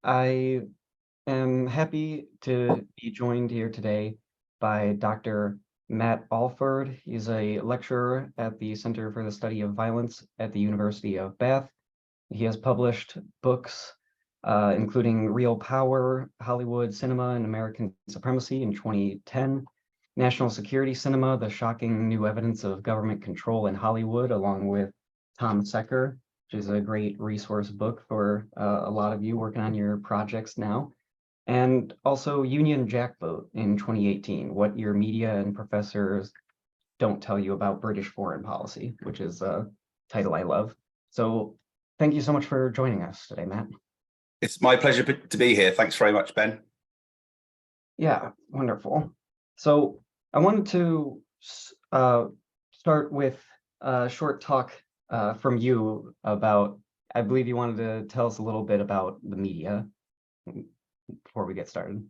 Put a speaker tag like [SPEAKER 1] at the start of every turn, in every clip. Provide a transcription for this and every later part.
[SPEAKER 1] I am happy to be joined here today by Dr. Matt Alford. He's a lecturer at the Center for the Study of Violence at the University of Bath. He has published books including Real Power, Hollywood Cinema and American Supremacy in 2010, National Security Cinema, The Shocking New Evidence of Government Control in Hollywood, along with Tom Secker, which is a great resource book for a lot of you working on your projects now. And also Union Jackboat in 2018, What Your Media and Professors Don't Tell You About British Foreign Policy, which is a title I love. So thank you so much for joining us today, Matt.
[SPEAKER 2] It's my pleasure to be here. Thanks very much, Ben.
[SPEAKER 1] Yeah, wonderful. So I wanted to start with a short talk from you about, I believe you wanted to tell us a little bit about the media before we get started.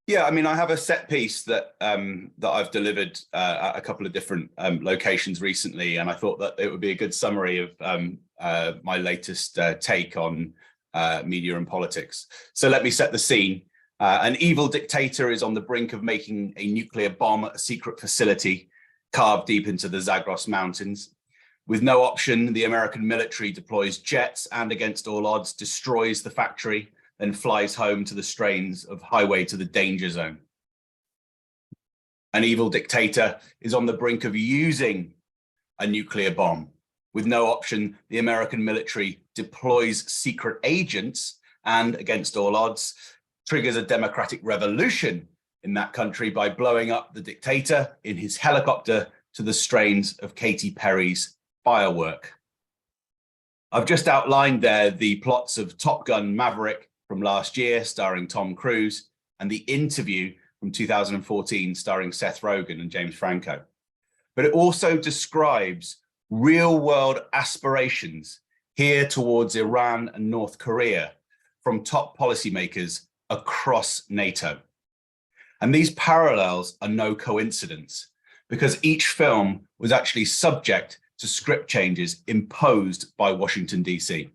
[SPEAKER 2] Yeah, I mean, I have a set piece that I've delivered at a couple of different locations recently, and I thought that it would be a good summary of my latest take on media and politics. So let me set the scene. An evil dictator is on the brink of making a nuclear bomb at a secret facility carved deep into the Zagros Mountains. With no option, the American military deploys jets and, against all odds, destroys the factory, then flies home to the strains of Highway to the Danger Zone. An evil dictator is on the brink of using a nuclear bomb. With no option, the American military deploys secret agents and, against all odds, triggers a democratic revolution in that country by blowing up the dictator in his helicopter to the strains of Katy Perry's Firework. I've just outlined there the plots of Top Gun Maverick from last year, starring Tom Cruise, and The Interview from 2014, starring Seth Rogen and James Franco. But it also describes real-world aspirations here towards Iran and North Korea from top policymakers across NATO. And these parallels are no coincidence, because each film was actually subject to script changes imposed by Washington, D.C.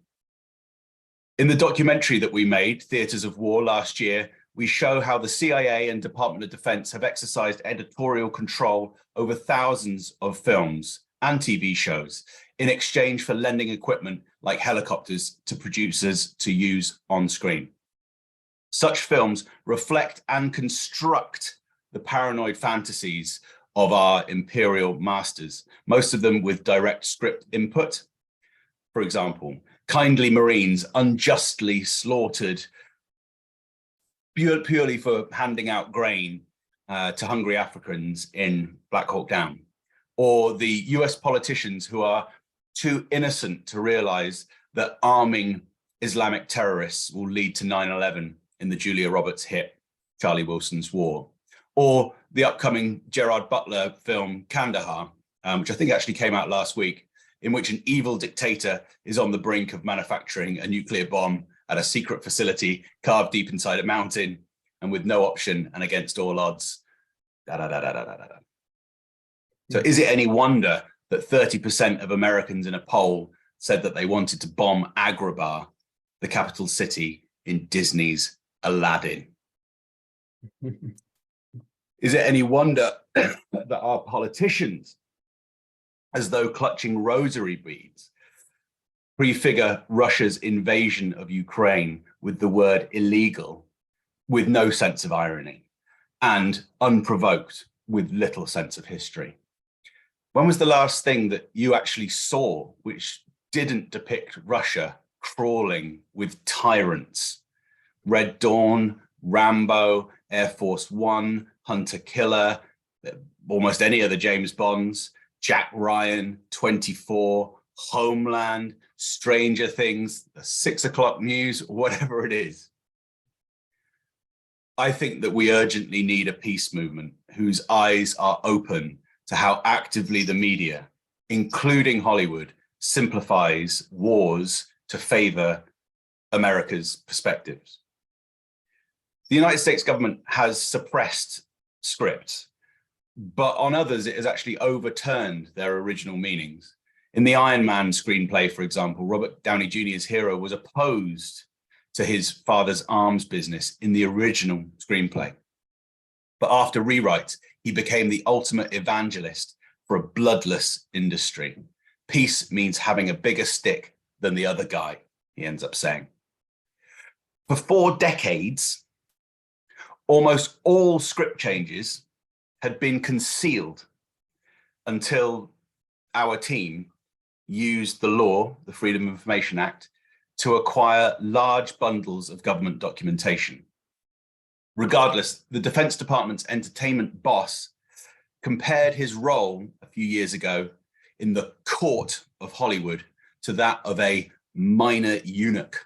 [SPEAKER 2] In the documentary that we made, Theatres of War, last year, we show how the CIA and Department of Defense have exercised editorial control over thousands of films and TV shows in exchange for lending equipment like helicopters to producers to use on screen. Such films reflect and construct the paranoid fantasies of our imperial masters, most of them with direct script input. For example, kindly Marines unjustly slaughtered purely for handing out grain to hungry Africans in Black Hawk Down. Or the US politicians who are too innocent to realize that arming Islamic terrorists will lead to 9/11 in the Julia Roberts hit Charlie Wilson's War. Or the upcoming Gerard Butler film Kandahar, which I think actually came out last week, in which an evil dictator is on the brink of manufacturing a nuclear bomb at a secret facility carved deep inside a mountain, and with no option and against all odds. So is it any wonder that 30% of Americans in a poll said that they wanted to bomb Agrabah, the capital city in Disney's Aladdin? Is it any wonder that our politicians, as though clutching rosary beads, prefigure Russia's invasion of Ukraine with the word illegal, with no sense of irony, and unprovoked with little sense of history? When was the last thing that you actually saw which didn't depict Russia crawling with tyrants? Red Dawn, Rambo, Air Force One, Hunter Killer, almost any of the James Bonds, Jack Ryan, 24, Homeland, Stranger Things, the 6 o'clock news, whatever it is. I think that we urgently need a peace movement whose eyes are open to how actively the media, including Hollywood, simplifies wars to favor America's perspectives. The United States government has suppressed scripts, but on others, it has actually overturned their original meanings. In the Iron Man screenplay, for example, Robert Downey Jr.'s hero was opposed to his father's arms business in the original screenplay. But after rewrites, he became the ultimate evangelist for a bloodless industry. Peace means having a bigger stick than the other guy, he ends up saying. For 4 decades, almost all script changes had been concealed until our team used the law, the Freedom of Information Act, to acquire large bundles of government documentation. Regardless, the Defense Department's entertainment boss compared his role a few years ago in the court of Hollywood to that of a minor eunuch.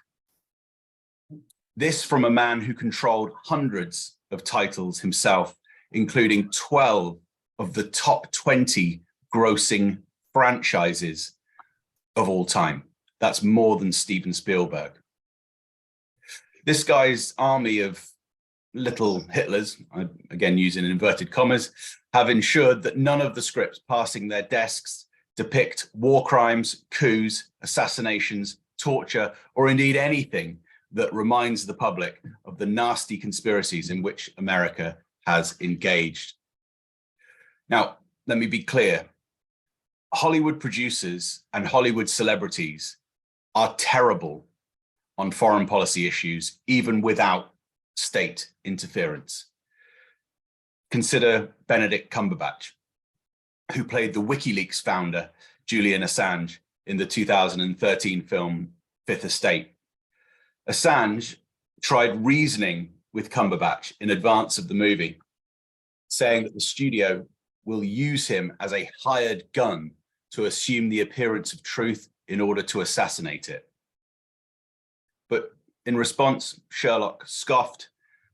[SPEAKER 2] This from a man who controlled hundreds of titles himself, including 12 of the top 20 grossing franchises of all time. That's more than Steven Spielberg. This guy's army of little Hitlers, again using inverted commas, have ensured that none of the scripts passing their desks depict war crimes, coups, assassinations, torture, or indeed anything that reminds the public of the nasty conspiracies in which America has engaged. Now, let me be clear. Hollywood producers and Hollywood celebrities are terrible on foreign policy issues, even without state interference. Consider Benedict Cumberbatch, who played the WikiLeaks founder, Julian Assange, in the 2013 film Fifth Estate. Assange tried reasoning with Cumberbatch in advance of the movie, saying that the studio will use him as a hired gun to assume the appearance of truth in order to assassinate it. But in response, Sherlock scoffed,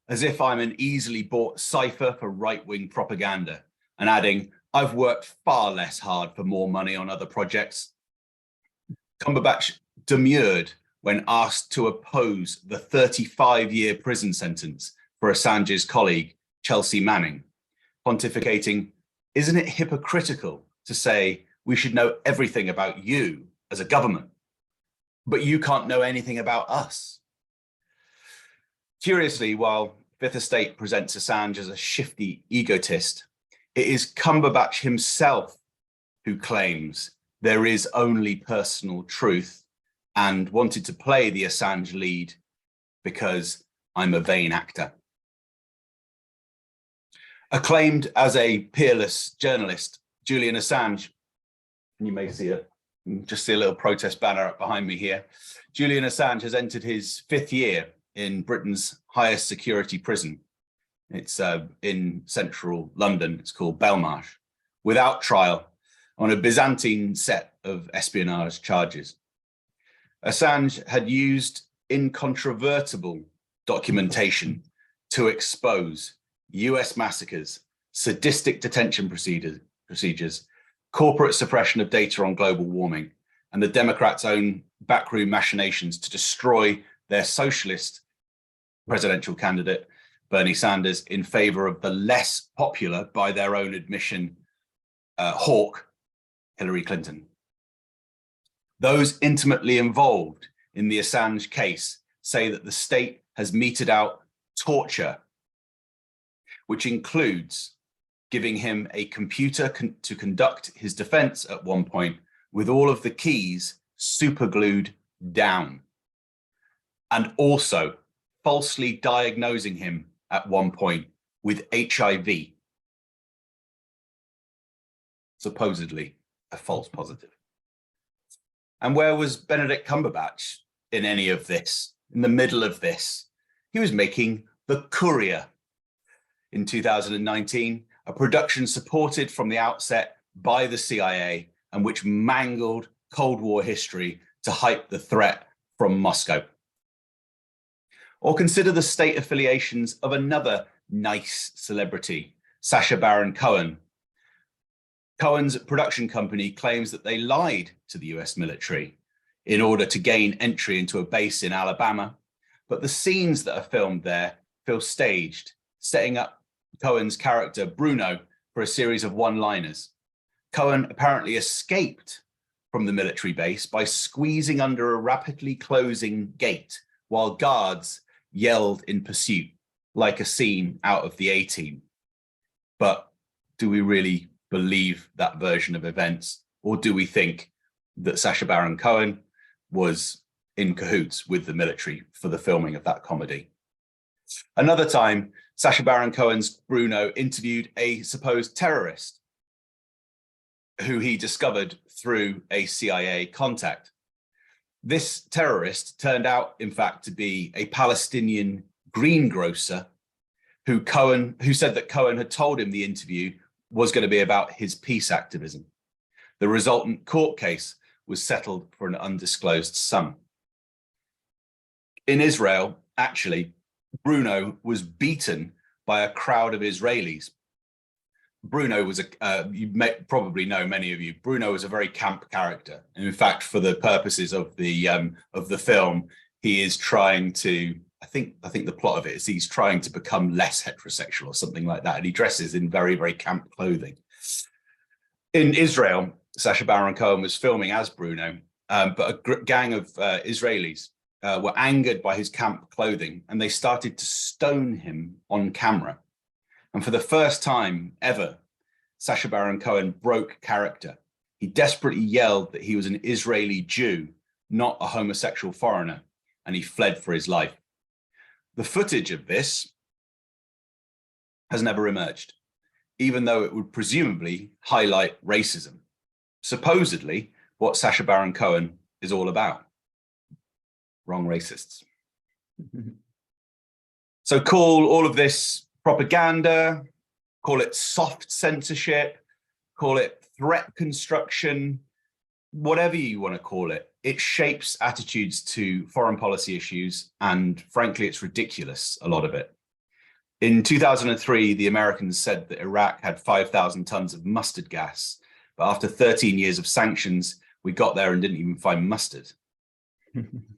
[SPEAKER 2] as if I'm an easily bought cipher for right-wing propaganda, and adding, I've worked far less hard for more money on other projects. Cumberbatch demurred when asked to oppose the 35-year prison sentence for Assange's colleague, Chelsea Manning, pontificating, isn't it hypocritical to say we should know everything about you as a government, but you can't know anything about us? Curiously, while Fifth Estate presents Assange as a shifty egotist, it is Cumberbatch himself who claims there is only personal truth and wanted to play the Assange lead because I'm a vain actor. Acclaimed as a peerless journalist, Julian Assange, and you may see just see a little protest banner up behind me here. Julian Assange has entered his 5th year in Britain's highest security prison. It's in central London. It's called Belmarsh, without trial, on a Byzantine set of espionage charges. Assange had used incontrovertible documentation to expose US massacres, sadistic detention procedures, corporate suppression of data on global warming, and the Democrats' own backroom machinations to destroy their socialist presidential candidate, Bernie Sanders, in favor of the less popular, by their own admission, hawk, Hillary Clinton. Those intimately involved in the Assange case say that the state has meted out torture, which includes giving him a computer to conduct his defense at one point with all of the keys superglued down, and also falsely diagnosing him at one point with HIV, supposedly a false positive. And where was Benedict Cumberbatch in any of this, in the middle of this? He was making The Courier in 2019, a production supported from the outset by the CIA and which mangled Cold War history to hype the threat from Moscow. Or consider the state affiliations of another nice celebrity, Sacha Baron Cohen. Cohen's production company claims that they lied to the US military in order to gain entry into a base in Alabama, but the scenes that are filmed there feel staged, setting up Cohen's character Bruno for a series of one-liners. Cohen apparently escaped from the military base by squeezing under a rapidly closing gate while guards yelled in pursuit, like a scene out of the A-Team. But do we really believe that version of events? Or do we think that Sacha Baron Cohen was in cahoots with the military for the filming of that comedy? Another time, Sacha Baron Cohen's Bruno interviewed a supposed terrorist who he discovered through a CIA contact. This terrorist turned out, in fact, to be a Palestinian greengrocer who said that Cohen had told him the interview was going to be about his peace activism. The resultant court case was settled for an undisclosed sum. In Israel, actually, Bruno was beaten by a crowd of Israelis. Bruno was you may probably know, many of you, Bruno was a very camp character. And in fact, for the purposes of the film, he is trying to, I think the plot of it is he's trying to become less heterosexual or something like that. And he dresses in very, very camp clothing. In Israel, Sacha Baron Cohen was filming as Bruno, but a gang of Israelis were angered by his camp clothing, and they started to stone him on camera. And for the first time ever, Sacha Baron Cohen broke character. He desperately yelled that he was an Israeli Jew, not a homosexual foreigner, and he fled for his life. The footage of this has never emerged, even though it would presumably highlight racism. Supposedly, what Sacha Baron Cohen is all about. Wrong racists. So call all of this propaganda, call it soft censorship, call it threat construction, whatever you want to call it. It shapes attitudes to foreign policy issues, and frankly, it's ridiculous, a lot of it. In 2003, the Americans said that Iraq had 5,000 tons of mustard gas, but after 13 years of sanctions, we got there and didn't even find mustard.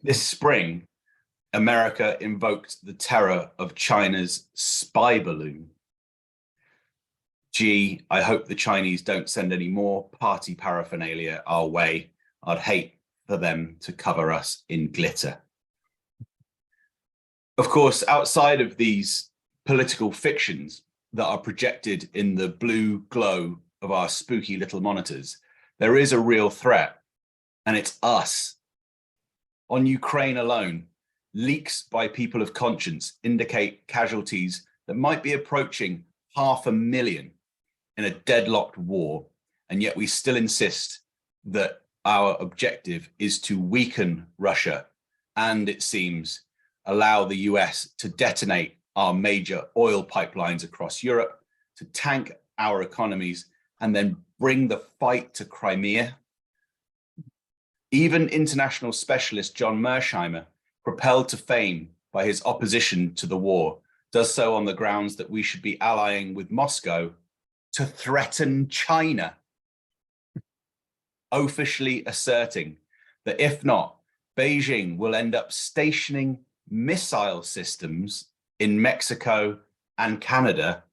[SPEAKER 2] This spring, America invoked the terror of China's spy balloon. Gee, I hope the Chinese don't send any more party paraphernalia our way. I'd hate for them to cover us in glitter. Of course, outside of these political fictions that are projected in the blue glow of our spooky little monitors, there is a real threat, and it's us. On Ukraine alone, leaks by people of conscience indicate casualties that might be approaching 500,000 in a deadlocked war, and yet we still insist that our objective is to weaken Russia and, it seems, allow the US to detonate our major oil pipelines across Europe, to tank our economies, and then bring the fight to Crimea. Even international specialist John Mearsheimer, propelled to fame by his opposition to the war, does so on the grounds that we should be allying with Moscow to threaten China, officially asserting that if not, Beijing will end up stationing missile systems in Mexico and Canada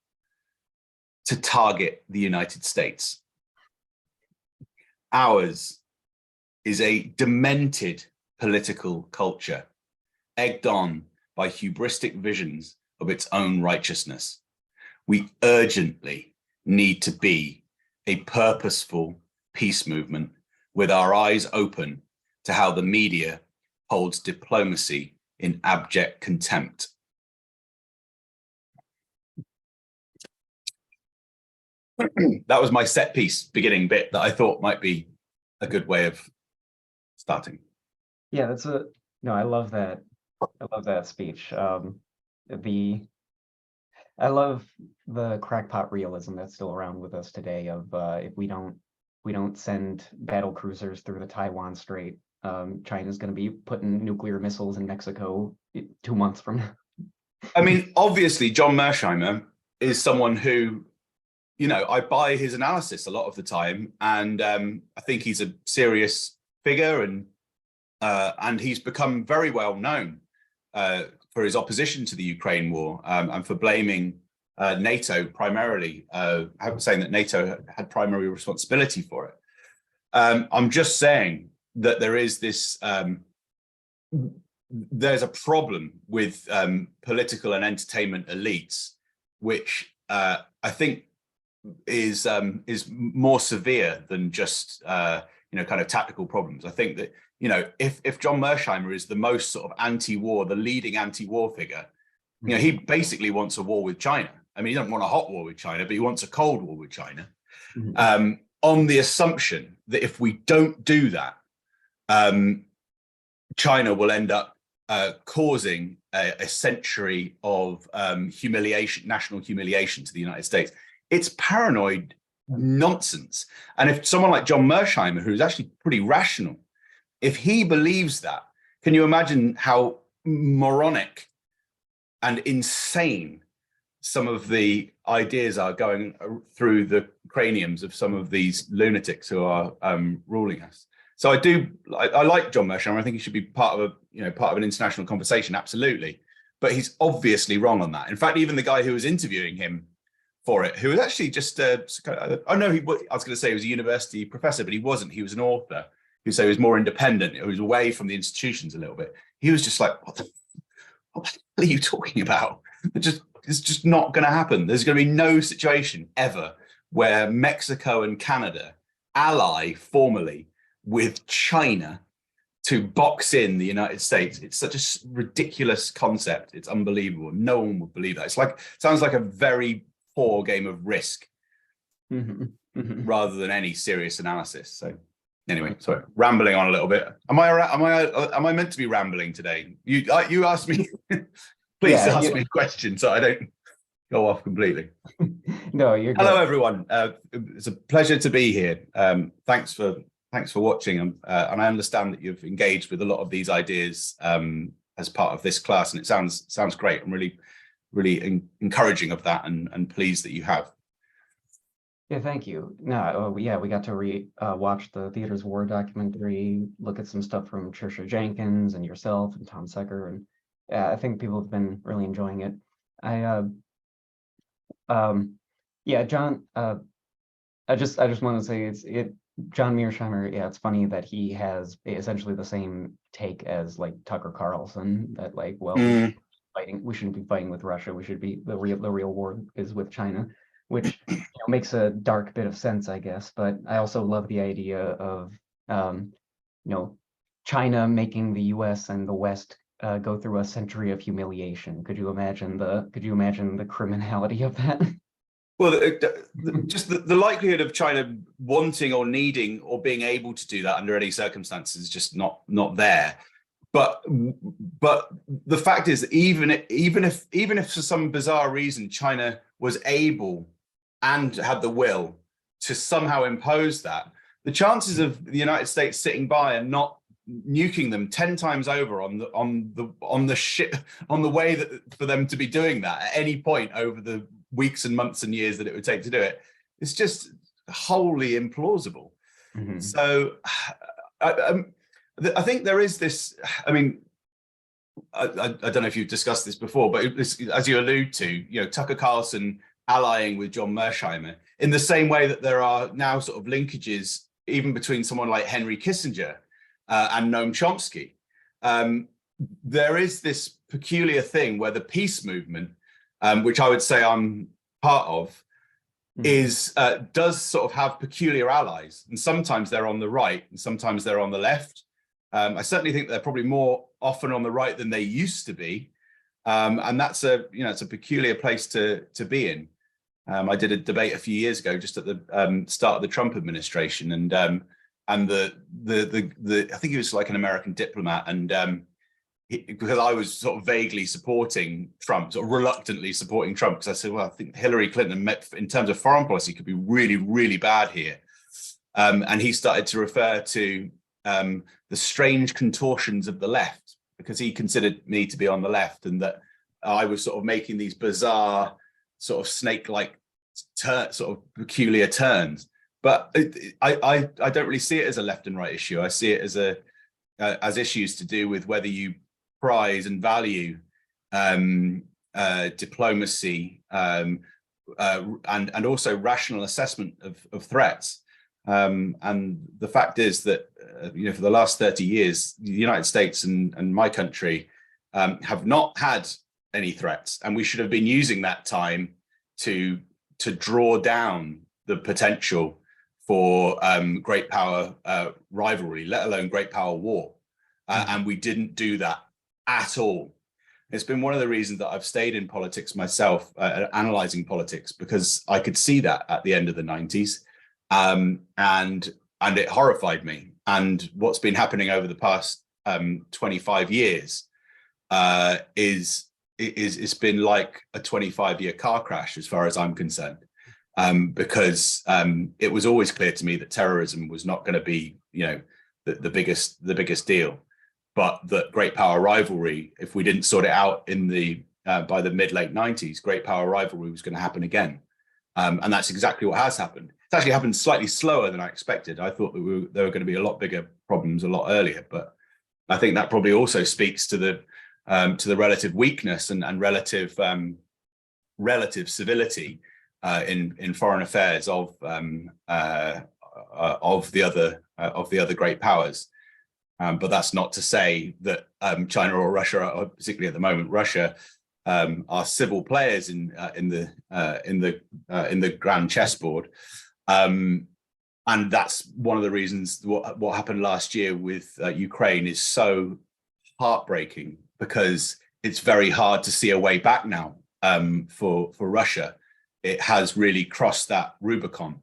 [SPEAKER 2] to target the United States. Ours is a demented political culture, egged on by hubristic visions of its own righteousness. We urgently need to be a purposeful peace movement with our eyes open to how the media holds diplomacy in abject contempt. That was my set piece beginning bit that I thought might be a good way of starting.
[SPEAKER 1] Yeah, I love that. I love that speech. I love the crackpot realism that's still around with us today of if we don't send battle cruisers through the Taiwan Strait, China's going to be putting nuclear missiles in Mexico 2 months from now.
[SPEAKER 2] I mean, obviously, John Mearsheimer is someone who, I buy his analysis a lot of the time, and I think he's a serious figure, and he's become very well known for his opposition to the Ukraine war and for blaming NATO primarily, saying that NATO had primary responsibility for it. I'm just saying that there is this there's a problem with political and entertainment elites, which I think is more severe than just kind of tactical problems. I think that if John Mearsheimer is the most sort of anti-war, the leading anti-war figure, he basically wants a war with China. I mean, he doesn't want a hot war with China, but he wants a cold war with China, on the assumption that if we don't do that, China will end up causing a century of humiliation, national humiliation to the United States. It's paranoid nonsense. And if someone like John Mearsheimer, who's actually pretty rational, if he believes that, can you imagine how moronic and insane some of the ideas are going through the craniums of some of these lunatics who are ruling us? So I like John Mearsheimer. I think he should be part of an international conversation, absolutely. But he's obviously wrong on that. In fact, even the guy who was interviewing him for it, who was actually just I was going to say he was a university professor, but he wasn't. He was an author who said he was more independent. He was away from the institutions a little bit. He was just like, what the hell are you talking about? It's just not going to happen. There's going to be no situation ever where Mexico and Canada ally formally with China to box in the United States. It's such a ridiculous concept. It's unbelievable. No one would believe that. Sounds like a very poor game of Risk rather than any serious analysis. So anyway, sorry, rambling on a little bit. Am I meant to be rambling today? You asked me. Please ask me a question so I don't go off completely.
[SPEAKER 1] No, you're good.
[SPEAKER 2] Hello, everyone. It's a pleasure to be here. Thanks for watching. And I understand that you've engaged with a lot of these ideas as part of this class, and it sounds great. I'm really encouraging of that, and pleased that you have.
[SPEAKER 1] Yeah, thank you. No, we got to watch the Theater's War documentary, look at some stuff from Trisha Jenkins and yourself and Tom Secker, and I think people have been really enjoying it. John. I just want to say John Mearsheimer. Yeah, it's funny that he has essentially the same take as like Tucker Carlson. That we shouldn't be fighting with Russia. We should be the real war is with China, which makes a dark bit of sense, I guess. But I also love the idea of China making the U.S. and the West go through a century of humiliation. Could you imagine the criminality of that?
[SPEAKER 2] Well, just the likelihood of China wanting or needing or being able to do that under any circumstances is just not there. But the fact is, even if for some bizarre reason China was able and had the will to somehow impose that, the chances of the United States sitting by and not nuking them 10 times over on the way that for them to be doing that at any point over the weeks and months and years that it would take to do it, it's just wholly implausible. So I think there is this, I mean, I don't know if you've discussed this before, but as you allude to, Tucker Carlson allying with John Mearsheimer in the same way that there are now sort of linkages even between someone like Henry Kissinger and Noam Chomsky. There is this peculiar thing where the peace movement, which I would say I'm part of, does sort of have peculiar allies, and sometimes they're on the right and sometimes they're on the left. I certainly think they're probably more often on the right than they used to be, and that's it's a peculiar place to be in. I did a debate a few years ago, just at the start of the Trump administration, and the I think he was like an American diplomat, and because I was sort of vaguely supporting Trump, sort of reluctantly supporting Trump, because I said, well, I think Hillary Clinton, in terms of foreign policy, could be really, really bad here. And he started to refer to the strange contortions of the left, because he considered me to be on the left, and that I was sort of making these bizarre, sort of snake-like, sort of peculiar turns. But I don't really see it as a left and right issue. I see it as issues to do with whether you prize and value diplomacy and also rational assessment of threats. And the fact is that, for the last 30 years, the United States and my country have not had any threats. And we should have been using that time to draw down the potential for great power rivalry, let alone great power war. And we didn't do that at all. It's been one of the reasons that I've stayed in politics myself, analyzing politics, because I could see that at the end of the 90s. And it horrified me. And what's been happening over the past 25 years it's been like a 25-year car crash, as far as I'm concerned, because it was always clear to me that terrorism was not going to be, the biggest deal, but that great power rivalry, if we didn't sort it out in the by the mid-late 90s, great power rivalry was going to happen again. And that's exactly what has happened. It's actually happened slightly slower than I expected. I thought that there were going to be a lot bigger problems a lot earlier, but I think that probably also speaks to the relative weakness and relative civility in foreign affairs of the other great powers. But that's not to say that China or Russia, or particularly at the moment, Russia, are civil players in the grand chessboard, and that's one of the reasons what happened last year with Ukraine is so heartbreaking, because it's very hard to see a way back now for Russia. It has really crossed that Rubicon,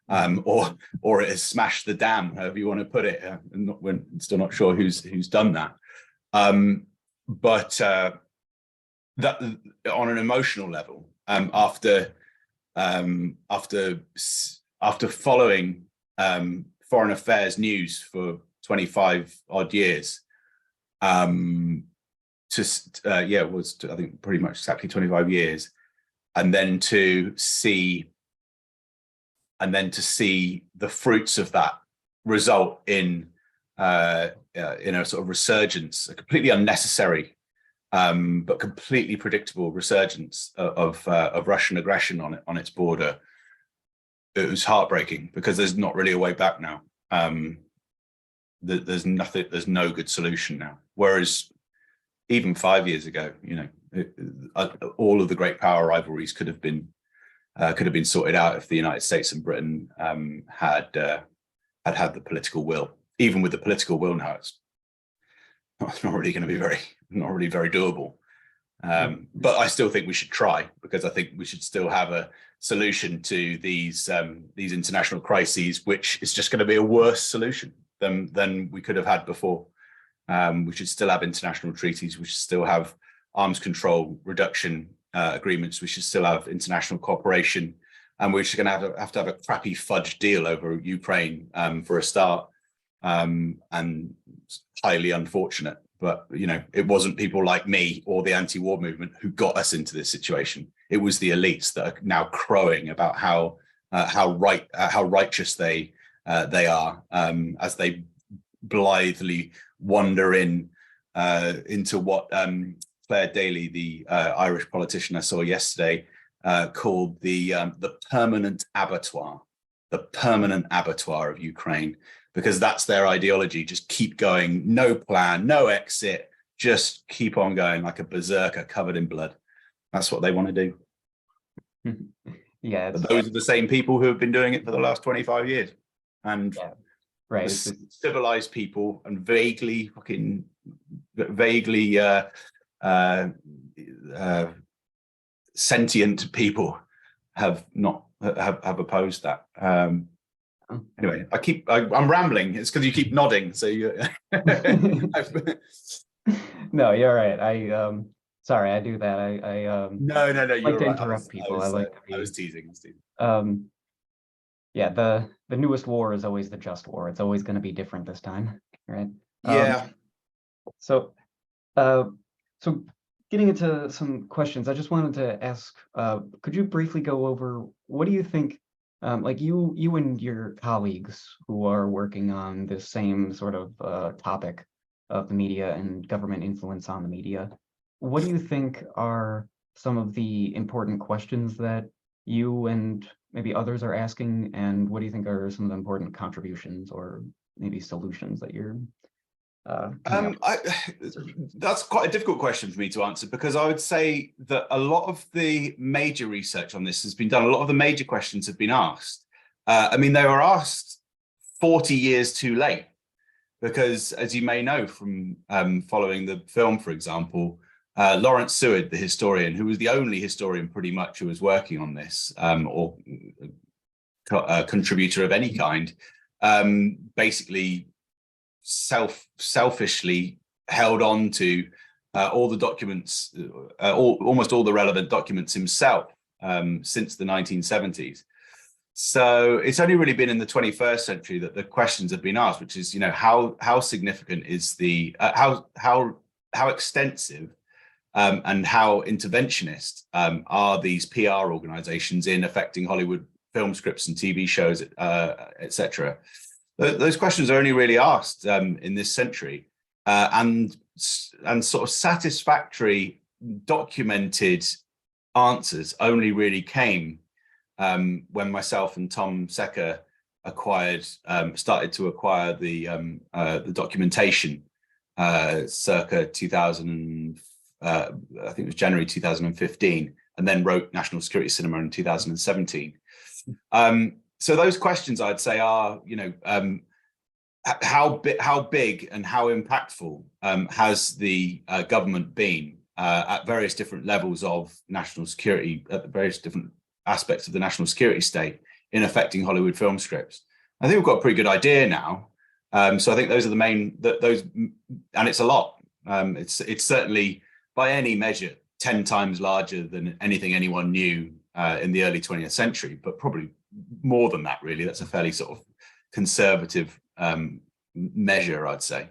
[SPEAKER 2] or it has smashed the dam, however you want to put it. We're still not sure who's done that, but that on an emotional level, after following foreign affairs news for 25 odd years, it was I think pretty much exactly 25 years, and then to see the fruits of that result in a sort of resurgence, a completely unnecessary but completely predictable resurgence of Russian aggression on its border. It was heartbreaking, because there's not really a way back now. There's no good solution now. Whereas even 5 years ago, all of the great power rivalries could have been sorted out if the United States and Britain had the political will. Even with the political will now, it's not really going to be very doable. But I still think we should try, because I think we should still have a solution to these international crises, which is just going to be a worse solution than we could have had before. We should still have international treaties. We should still have arms control reduction agreements. We should still have international cooperation, and we're just going to have to have a crappy fudge deal over Ukraine for a start. And it's highly unfortunate, but it wasn't people like me or the anti-war movement who got us into this situation. It was the elites that are now crowing about how righteous they are, as they blithely wander into what Claire Daly, the Irish politician I saw yesterday, called the permanent abattoir of Ukraine, because that's their ideology. Just keep going, no plan, no exit, just keep on going like a berserker covered in blood. That's what they want to do.
[SPEAKER 1] Yeah,
[SPEAKER 2] but those are the same people who have been doing it for the last 25 years. And
[SPEAKER 1] right,
[SPEAKER 2] civilized people and vaguely sentient people have opposed that. Anyway, I'm rambling. It's because you keep nodding. So you.
[SPEAKER 1] No, you're right. Sorry, I do that. I
[SPEAKER 2] No.
[SPEAKER 1] like to interrupt people. I
[SPEAKER 2] was teasing.
[SPEAKER 1] Yeah, the newest war is always the just war. It's always going to be different this time, right?
[SPEAKER 2] Yeah.
[SPEAKER 1] So getting into some questions, I just wanted to ask, could you briefly go over, what do you think, like you and your colleagues who are working on this same sort of topic of the media and government influence on the media, what do you think are some of the important questions that you and maybe others are asking, and what do you think are some of the important contributions or maybe solutions that you're coming up with?
[SPEAKER 2] That's quite a difficult question for me to answer, because I would say that a lot of the major research on this has been done. A lot of the major questions have been asked. I mean, they were asked 40 years too late, because as you may know from following the film, for example, Lawrence Seward, the historian, who was the only historian pretty much who was working on this, or contributor of any kind, basically selfishly held on to all the documents, almost all the relevant documents himself, since the 1970s. So it's only really been in the 21st century that the questions have been asked, which is, how significant is the how extensive and how interventionist are these PR organizations in affecting Hollywood film scripts and TV shows, etc. Those questions are only really asked in this century, and sort of satisfactory documented answers only really came when myself and Tom Secker started to acquire the documentation circa 2000, I think it was January 2015, and then wrote National Security Cinema in 2017. So those questions, I'd say, are, how big and how impactful has the government been at various different levels of national security, at the various different aspects of the national security state in affecting Hollywood film scripts. I think we've got a pretty good idea now. So I think those are the main, and it's a lot. It's certainly by any measure 10 times larger than anything anyone knew in the early 20th century, but probably more than that, really. That's a fairly sort of conservative measure, I'd say.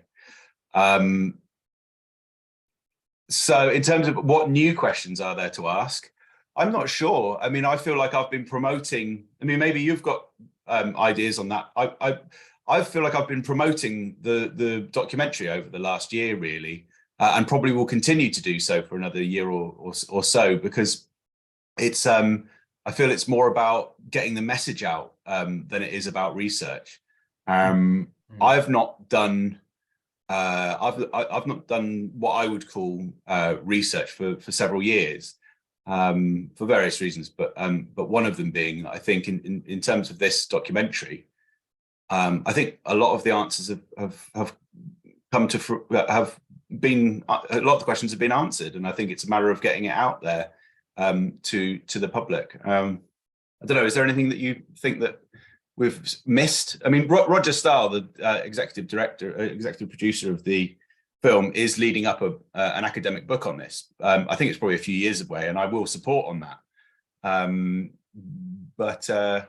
[SPEAKER 2] So in terms of what new questions are there to ask, I'm not sure. I mean, I feel like I've been promoting, I mean, maybe you've got ideas on that. I feel like I've been promoting the documentary over the last year, really, and probably will continue to do so for another year or so, because it's, I feel it's more about getting the message out than it is about research. I've not done I've not done what I would call research for several years, for various reasons, but one of them being, I think, in terms of this documentary, I think a lot of the answers have come to have been, a lot of the questions have been answered, and I think it's a matter of getting it out there to the public. I don't know, is there anything that you think that we've missed? I mean, Roger Stahl, the executive producer of the film, is leading up an academic book on this. I think it's probably a few years away, and I will support on that. But I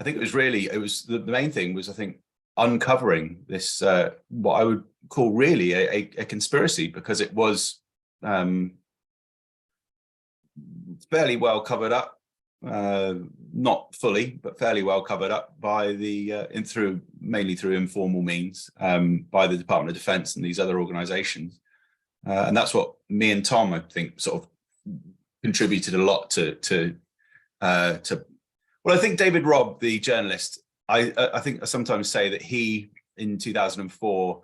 [SPEAKER 2] think the main thing was, I think, uncovering this, what I would call really a conspiracy, because it was fairly well covered up. Not fully, but fairly well covered up by mainly through informal means, by the Department of Defense and these other organizations. And that's what me and Tom, I think, sort of contributed a lot to well, I think David Robb, the journalist, I think I sometimes say that he, in 2004,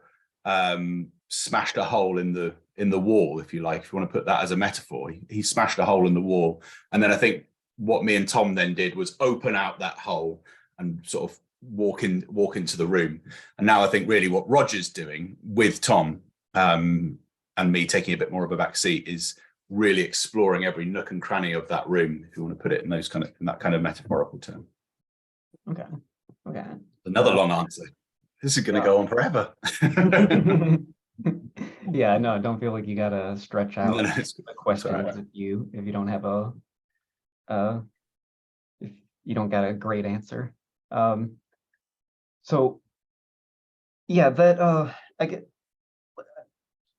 [SPEAKER 2] smashed a hole in the wall, if you like, if you want to put that as a metaphor. He smashed a hole in the wall, and then I think what me and Tom then did was open out that hole and sort of walk into the room. And now I think really what Roger's doing with Tom and me taking a bit more of a back seat is really exploring every nook and cranny of that room, if you want to put it in that kind of metaphorical term.
[SPEAKER 1] Okay.
[SPEAKER 2] Another long answer. This is going to go on forever.
[SPEAKER 1] Yeah, no, don't feel like you gotta stretch out
[SPEAKER 2] the
[SPEAKER 1] questions
[SPEAKER 2] right.
[SPEAKER 1] if you don't have if you don't got a great answer. So yeah, that I get,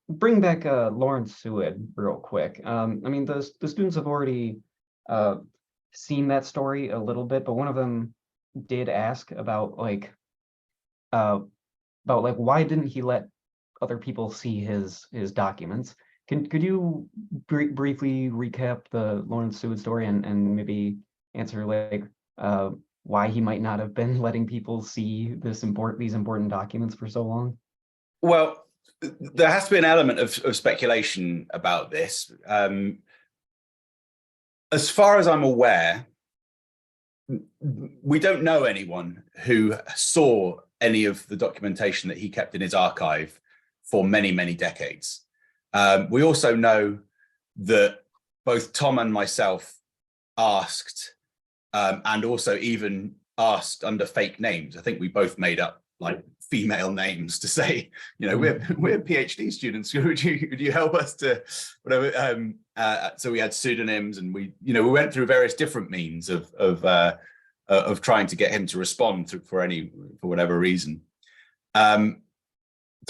[SPEAKER 1] bring back Lawrence Seward real quick. I mean, the students have already seen that story a little bit, but one of them did ask about like why didn't he let other people see his documents? Could you briefly recap the Lawrence Seward story and maybe answer like why he might not have been letting people see these important documents for so long?
[SPEAKER 2] Well, there has to be an element of speculation about this. As far as I'm aware, we don't know anyone who saw any of the documentation that he kept in his archive for many, many decades. We also know that both Tom and myself asked, and also even asked under fake names. I think we both made up like female names to say, we're PhD students. Would you help us to whatever? So we had pseudonyms, and we went through various different means of trying to get him to respond for whatever reason. So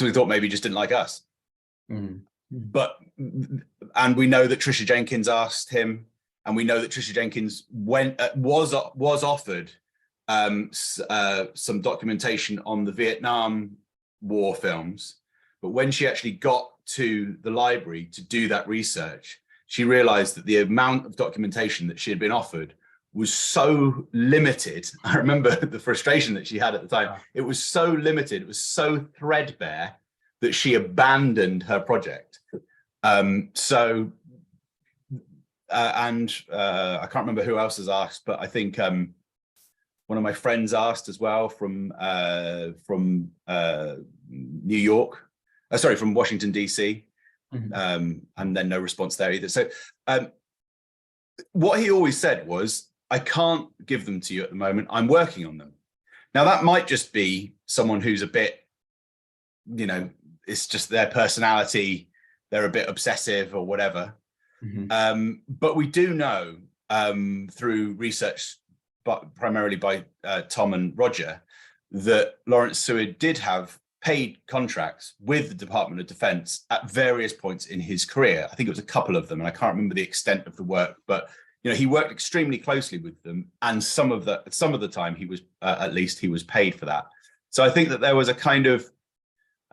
[SPEAKER 2] we thought maybe he just didn't like us.
[SPEAKER 1] Mm-hmm.
[SPEAKER 2] And we know that Trisha Jenkins asked him, and we know that Trisha Jenkins was offered some documentation on the Vietnam War films, but when she actually got to the library to do that research, she realized that the amount of documentation that she had been offered was so limited. I remember the frustration that she had at the time. It was so limited, it was so threadbare that she abandoned her project. I can't remember who else has asked, but I think one of my friends asked as well from New York, from Washington, DC, and then no response there either. So what he always said was, I can't give them to you at the moment. I'm working on them. Now, that might just be someone who's a bit, it's just their personality. They're a bit obsessive or whatever. But we do know through research, but primarily by Tom and Roger, that Lawrence Seward did have paid contracts with the Department of Defense at various points in his career. I think it was a couple of them, and I can't remember the extent of the work, but he worked extremely closely with them, and some of the time he was at least he was paid for that. So I think that there was a kind of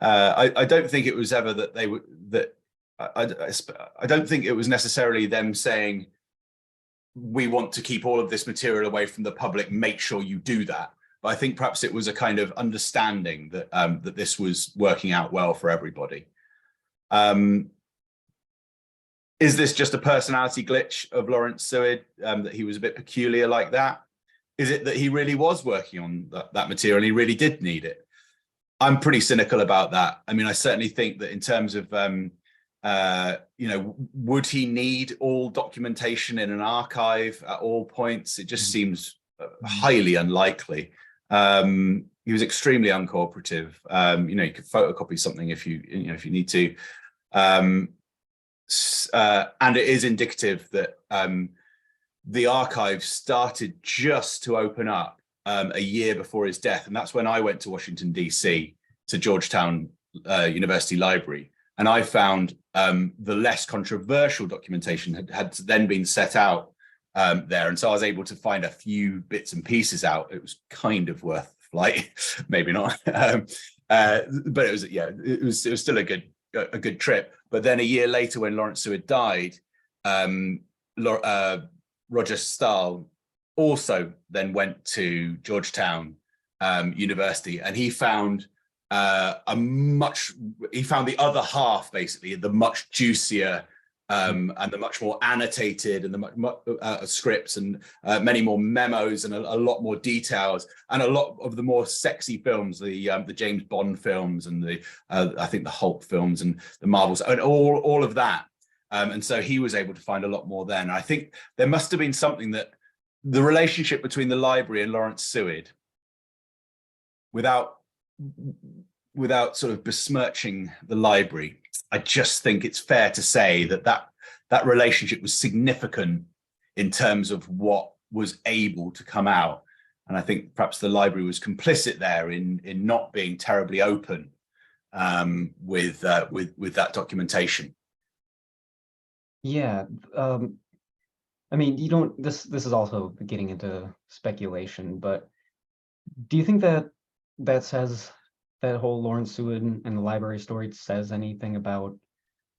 [SPEAKER 2] I don't think it was ever that they were that I don't think it was necessarily them saying, we want to keep all of this material away from the public, make sure you do that. But I think perhaps it was a kind of understanding that that this was working out well for everybody. Is this just a personality glitch of Lawrence Seward, that he was a bit peculiar like that? Is it that he really was working on that material and he really did need it? I'm pretty cynical about that. I mean, I certainly think that in terms of, would he need all documentation in an archive at all points? It just seems highly unlikely. He was extremely uncooperative. You could photocopy something if you need to. And it is indicative that the archive started just to open up a year before his death. And that's when I went to Washington, D.C., to Georgetown University Library. And I found the less controversial documentation had then been set out there. And so I was able to find a few bits and pieces out. It was kind of worth the flight, maybe not. But it was still a good trip. But then a year later, when Lawrence Seward died, Roger Stahl also then went to Georgetown University, and he found the other half, basically, the much juicier and the much more annotated and the scripts and many more memos and a lot more details and a lot of the more sexy films, the James Bond films and I think the Hulk films and the Marvels and all of that. And so he was able to find a lot more then. I think there must have been something that the relationship between the library and Lawrence Seward, without sort of besmirching the library, I just think it's fair to say that relationship was significant in terms of what was able to come out. And I think perhaps the library was complicit there in not being terribly open with that documentation.
[SPEAKER 1] Yeah. I mean, you don't, this is also getting into speculation, but do you think that says, that whole Lawrence Seward and the library story says anything about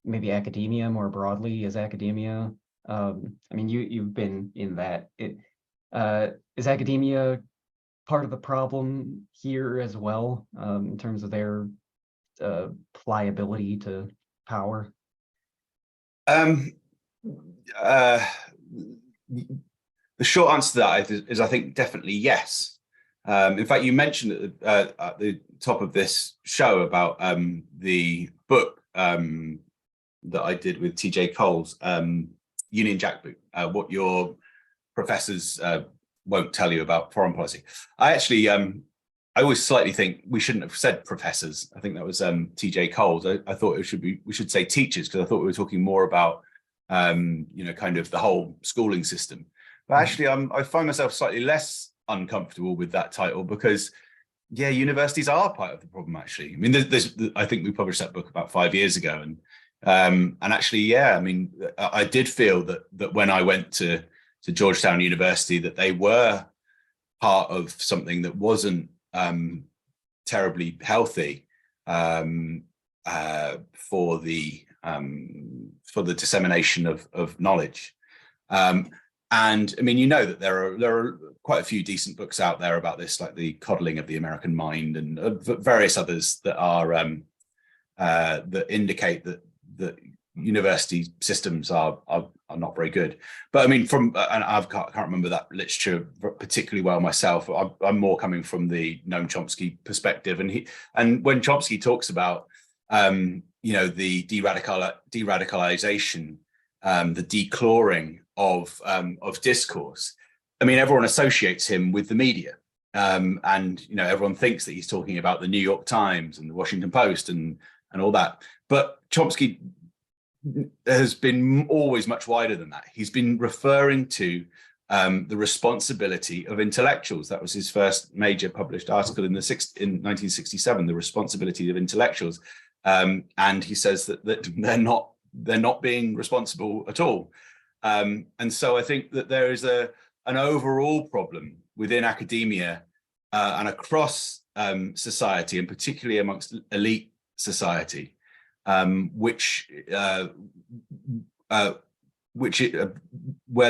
[SPEAKER 1] maybe academia more broadly? Is academia, I mean, you've been in that, Is academia part of the problem here as well, in terms of their pliability to power?
[SPEAKER 2] The short answer to that is I think definitely yes. In fact, you mentioned at the top of this show about the book that I did with TJ Coles, Union Jackboot, what your professors won't tell you about foreign policy. I actually, I always slightly think we shouldn't have said professors. I think that was TJ Coles. I thought we should say teachers, because I thought we were talking more about kind of the whole schooling system. But actually, I find myself slightly less uncomfortable with that title, because yeah, universities are part of the problem. Actually, I mean, I think we published that book about 5 years ago, and actually, yeah, I mean, I did feel that when I went to Georgetown University, that they were part of something that wasn't terribly healthy for the dissemination of knowledge. And I mean, that there are quite a few decent books out there about this, like The Coddling of the American Mind, and various others that are that indicate that university systems are not very good. But I mean, and I can't remember that literature particularly well myself. I'm more coming from the Noam Chomsky perspective, and when Chomsky talks about the de-radicalization, the declawing of discourse. I mean, everyone associates him with the media, and everyone thinks that he's talking about the New York Times and the Washington Post and all that. But Chomsky has been always much wider than that. He's been referring to the responsibility of intellectuals. That was his first major published article in 1967. The responsibility of intellectuals, and he says that they're not being responsible at all. And so I think that there is an overall problem within academia and across society, and particularly amongst elite society, where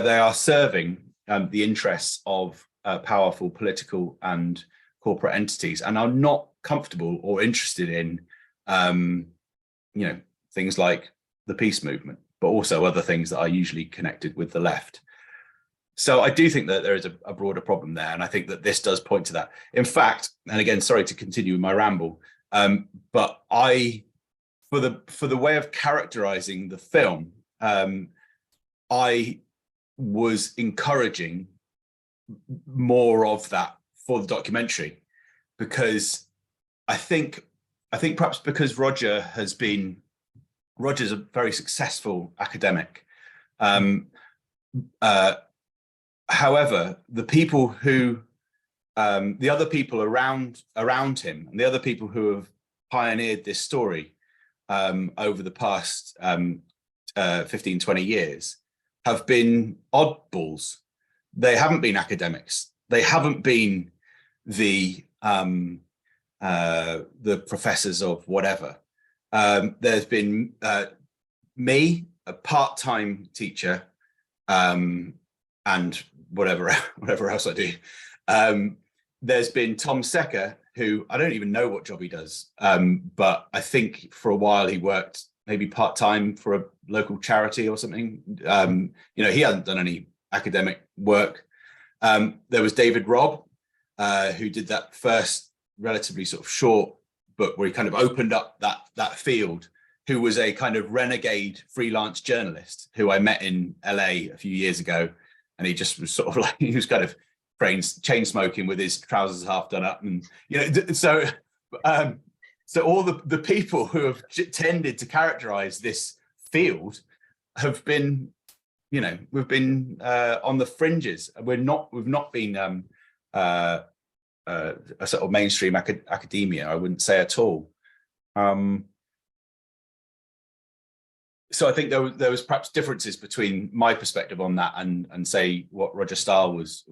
[SPEAKER 2] they are serving the interests of powerful political and corporate entities, and are not comfortable or interested in things like the peace movement, but also other things that are usually connected with the left. So I do think that there is a broader problem there, and I think that this does point to that. In fact, and again, sorry to continue with my ramble, but for the way of characterizing the film, I was encouraging more of that for the documentary, because I think perhaps because Roger's a very successful academic. However, the people who, the other people around him, and the other people who have pioneered this story over the past 15, 20 years have been oddballs. They haven't been academics. They haven't been the professors of whatever. There's been me, a part-time teacher, and whatever else I do. There's been Tom Secker, who I don't even know what job he does, but I think for a while he worked maybe part-time for a local charity or something. He hasn't done any academic work. There was David Robb, who did that first relatively sort of short book where he kind of opened up that field, who was a kind of renegade freelance journalist who I met in LA a few years ago. And he just was sort of like, he was kind of chain smoking with his trousers half done up. And, so all the people who have tended to characterize this field have been, we've been on the fringes. We've not been a sort of mainstream academia, I wouldn't say at all. So I think there was perhaps differences between my perspective on that and say what Roger Stahl was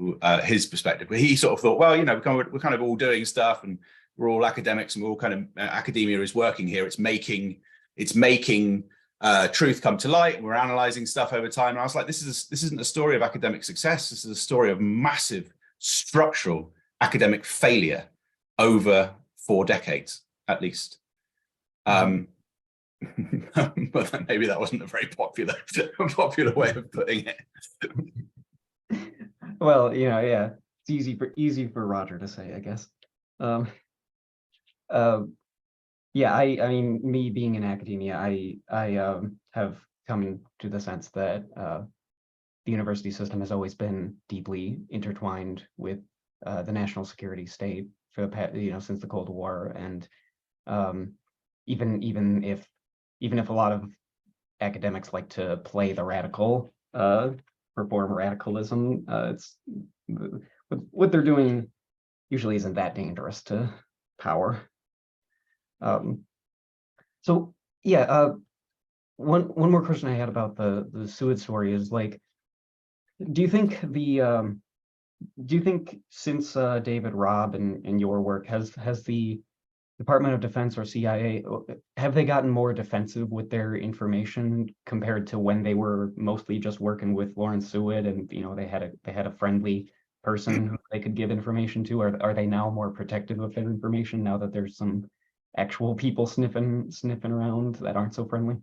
[SPEAKER 2] his perspective. But he sort of thought, well, we're kind of all doing stuff, and we're all academics, and we're all kind of academia is working here. It's making truth come to light. We're analyzing stuff over time. And I was like, this isn't a story of academic success. This is a story of massive structural academic failure over 4 decades, at least. But maybe that wasn't a very popular way of putting it.
[SPEAKER 1] Well, yeah, it's easy for Roger to say, I guess. Yeah, I mean, me being in academia, I have come to the sense that the university system has always been deeply intertwined with the national security state for the past, since the Cold War, and even if a lot of academics like to play the radical, perform radicalism, it's what they're doing usually isn't that dangerous to power. So yeah, one more question I had about the Seward story is, like, do you think since David, Rob, and your work, has the Department of Defense or CIA, have they gotten more defensive with their information compared to when they were mostly just working with Lawrence Seward, and they had a friendly person who they could give information to? Are they now more protective of their information now that there's some actual people sniffing around that aren't so friendly?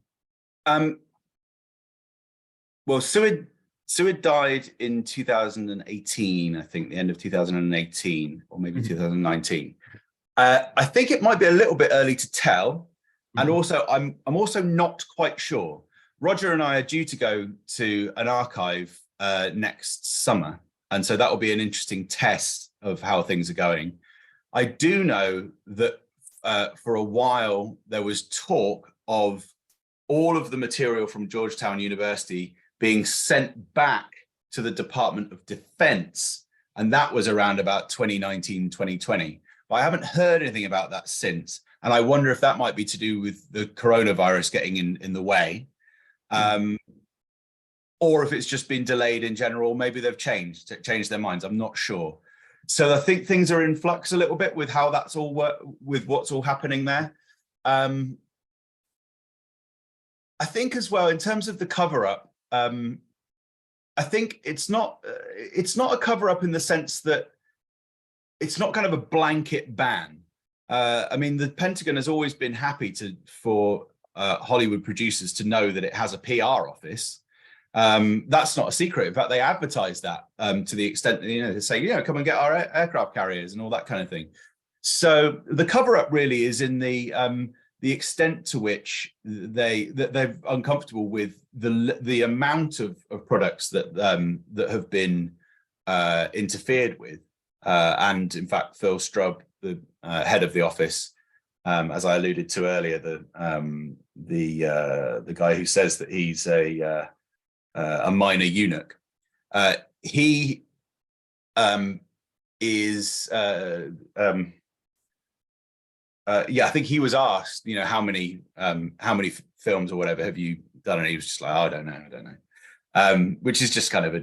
[SPEAKER 2] Well, Seward died in 2018, I think, the end of 2018, or maybe 2019. I think it might be a little bit early to tell, and also I'm also not quite sure. Roger and I are due to go to an archive next summer, and so that will be an interesting test of how things are going. I do know that for a while there was talk of all of the material from Georgetown University being sent back to the Department of Defense, and that was around about 2019, 2020. But I haven't heard anything about that since, and I wonder if that might be to do with the coronavirus getting in the way, or if it's just been delayed in general. Maybe they've changed their minds. I'm not sure. So I think things are in flux a little bit with how that's all with what's all happening there. I think as well, in terms of the cover-up, I think it's not a cover-up in the sense that it's not kind of a blanket ban. I mean, the Pentagon has always been happy for Hollywood producers to know that it has a PR office. That's not a secret. In fact, they advertise that to the extent that, they say, come and get our aircraft carriers and all that kind of thing. So the cover-up really is in the extent to which they're uncomfortable with the amount of products that have been interfered with. And in fact, Phil Strubb, the head of the office, as I alluded to earlier, the guy who says that he's a minor eunuch, he is I think he was asked, how many films or whatever have you done, and he was just like, I don't know, which is just kind of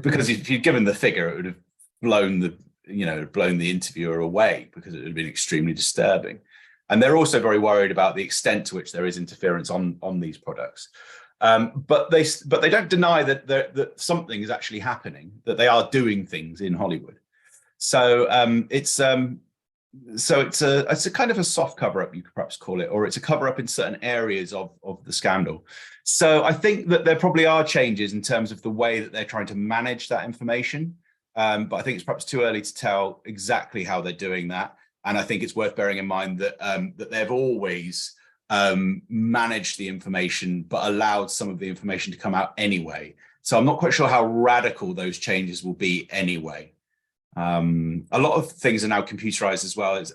[SPEAKER 2] because if you'd given the figure, it would have blown the interviewer away, because it would have been extremely disturbing. And they're also very worried about the extent to which there is interference on these products. But they don't deny that something is actually happening, that they are doing things in Hollywood. So it's a kind of a soft cover-up, you could perhaps call it, or it's a cover-up in certain areas of the scandal. So I think that there probably are changes in terms of the way that they're trying to manage that information. But I think it's perhaps too early to tell exactly how they're doing that. And I think it's worth bearing in mind that that they've always managed the information, but allowed some of the information to come out anyway. So I'm not quite sure how radical those changes will be anyway. A lot of things are now computerized as well, as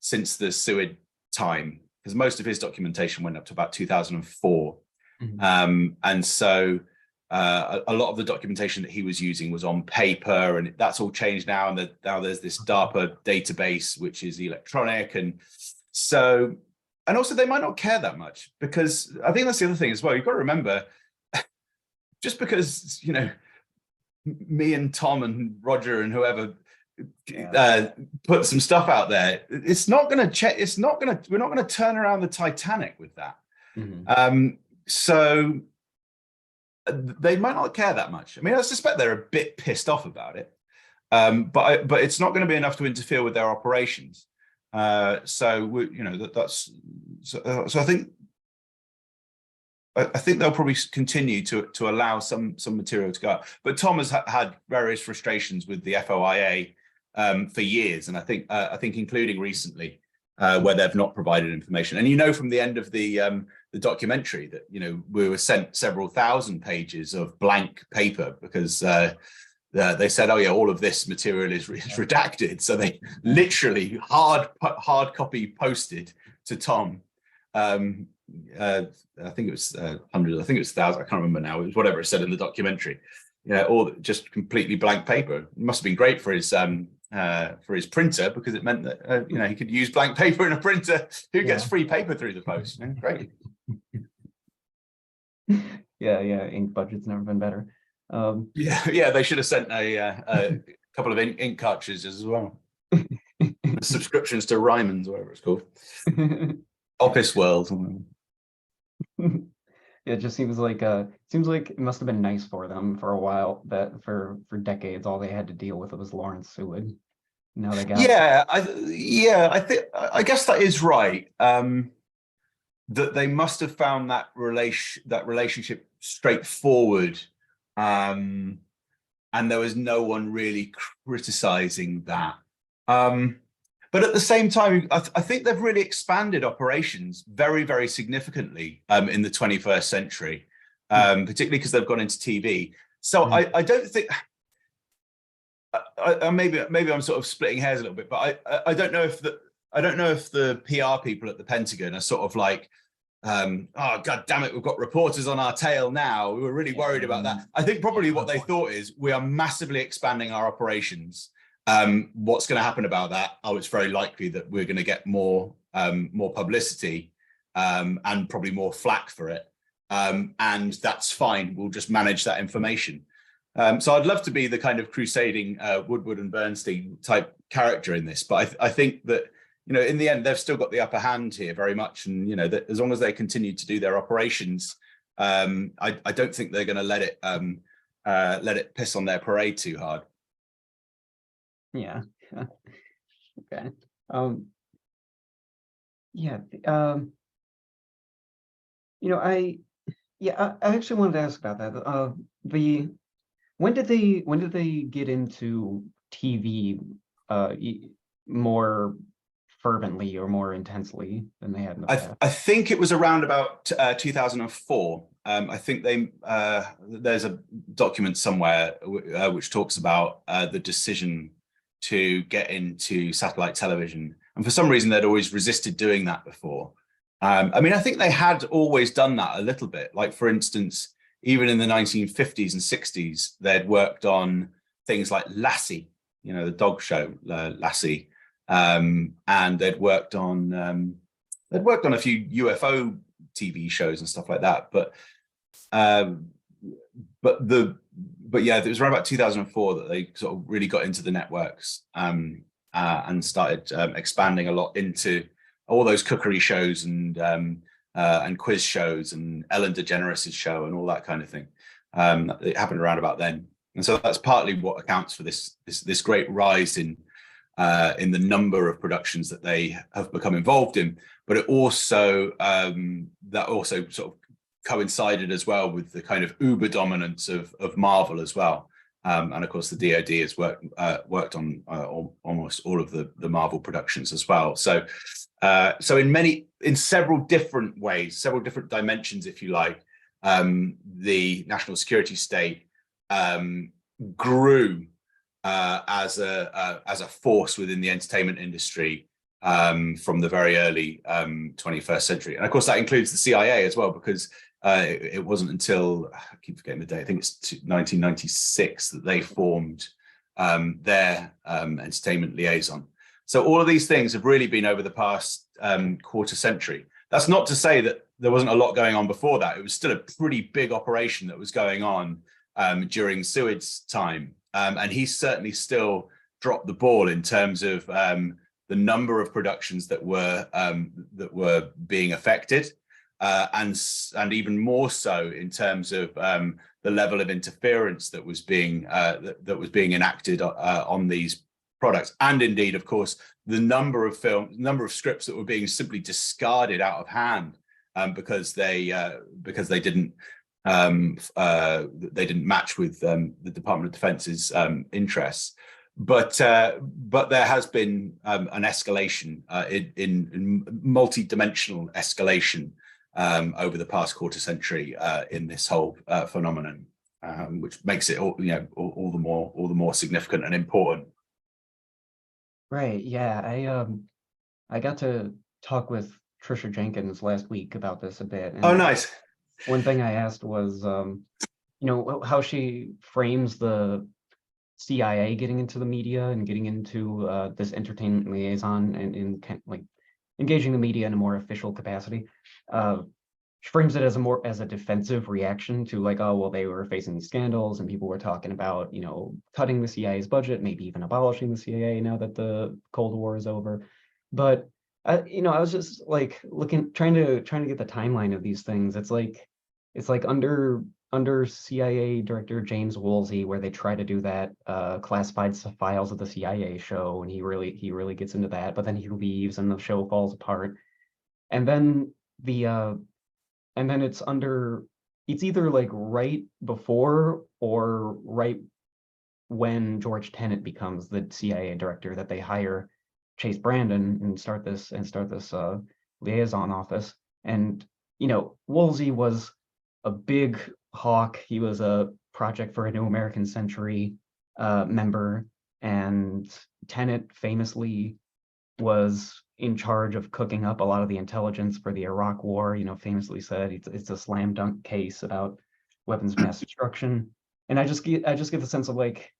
[SPEAKER 2] since the Seward time, because most of his documentation went up to about 2004. And so a lot of the documentation that he was using was on paper, and that's all changed now. And now there's this DARPA database, which is electronic. And so, and also they might not care that much, because I think that's the other thing as well. You've got to remember, just because, me and Tom and Roger and whoever put some stuff out there, we're not going to turn around the Titanic with that.
[SPEAKER 1] Mhm.
[SPEAKER 2] So they might not care that much. I mean, I suspect they're a bit pissed off about it, but it's not going to be enough to interfere with their operations. So that's so I think they'll probably continue to allow some material to go out. But Tom has had various frustrations with the FOIA for years, and I think including recently, where they've not provided information. And from the end of the documentary that we were sent several thousand pages of blank paper because they said, oh yeah, all of this material is redacted. So they literally hard copy posted to Tom. I think it was hundreds. I think it was thousands. I can't remember now. It was whatever it said in the documentary. All just completely blank paper. It must have been great for his printer because it meant that he could use blank paper in a printer. Who gets free paper through the post? Great.
[SPEAKER 1] Yeah, ink budget's never been better.
[SPEAKER 2] Yeah, they should have sent a couple of ink cartridges as well. Subscriptions to Ryman's, whatever it's called. Office World.
[SPEAKER 1] It just seems like it must have been nice for them for a while, that for decades all they had to deal with was Lawrence Seward. Now they got
[SPEAKER 2] I guess that is right. That they must have found that relationship straightforward, and there was no one really criticizing that. But at the same time, I think they've really expanded operations very, very significantly in the 21st century, particularly because they've gone into TV. So I don't think. Maybe I'm sort of splitting hairs a little bit, but I don't know if the PR people at the Pentagon are sort of like, oh god damn it, we've got reporters on our tail now. We were really worried about that. I think probably what they thought is we are massively expanding our operations. What's going to happen about that? Oh, it's very likely that we're going to get more publicity and probably more flack for it, and that's fine. We'll just manage that information. So I'd love to be the kind of crusading Woodward and Bernstein type character in this, but I think that in the end they've still got the upper hand here very much, and that as long as they continue to do their operations, I don't think they're going to let it piss on their parade too hard.
[SPEAKER 1] Yeah. Okay. Yeah. I actually wanted to ask about that. When did they get into TV more fervently or more intensely than they had in the past?
[SPEAKER 2] I think it was around about 2004. I think there's a document somewhere which talks about the decision to get into satellite television, and for some reason they'd always resisted doing that before. I mean, I think they had always done that a little bit. Like, for instance, even in the 1950s and 60s, they'd worked on things like Lassie, the dog show Lassie, and they'd worked on a few UFO TV shows and stuff like that. But yeah, it was around about 2004 that they sort of really got into the networks and started expanding a lot into all those cookery shows and quiz shows and Ellen DeGeneres' show and all that kind of thing. It happened around about then, and so that's partly what accounts for this great rise in the number of productions that they have become involved in. But it also that also sort of coincided as well with the kind of uber dominance of Marvel as well. And of course, the DoD has worked on almost all of the Marvel productions as well. So in several different ways, several different dimensions, if you like, the national security state grew as a force within the entertainment industry from the very early 21st century. And of course, that includes the CIA as well, because it wasn't until, I keep forgetting the date, I think it's 1996 that they formed their entertainment liaison. So all of these things have really been over the past quarter century. That's not to say that there wasn't a lot going on before that. It was still a pretty big operation that was going on during Seward's time. And he certainly still dropped the ball in terms of the number of productions that were being affected. and even more so in terms of the level of interference that was being enacted on these products, and indeed, of course, the number of scripts that were being simply discarded out of hand because they didn't match with the Department of Defense's interests. But there has been an escalation in multi-dimensional escalation over the past quarter century in this whole phenomenon, which makes it all the more significant and important.
[SPEAKER 1] Right. Yeah. I got to talk with Trisha Jenkins last week about this a bit.
[SPEAKER 2] Oh,
[SPEAKER 1] And
[SPEAKER 2] nice.
[SPEAKER 1] one thing I asked was, how she frames the CIA getting into the media and getting into this entertainment liaison and in like engaging the media in a more official capacity. She frames it as a defensive reaction to like, oh, well, they were facing these scandals and people were talking about, cutting the CIA's budget, maybe even abolishing the CIA now that the Cold War is over. But I was just like trying to get the timeline of these things. It's like under CIA Director James Woolsey, where they try to do that classified files of the CIA show, and he really gets into that, but then he leaves and the show falls apart. And then it's either like right before or right when George Tenet becomes the CIA director that they hire Chase Brandon and start this liaison office. And Woolsey was a big hawk. He was a Project for a New American Century member, and Tenet famously was in charge of cooking up a lot of the intelligence for the Iraq War. Famously said it's a slam dunk case about weapons of mass destruction. And I just get the sense of like,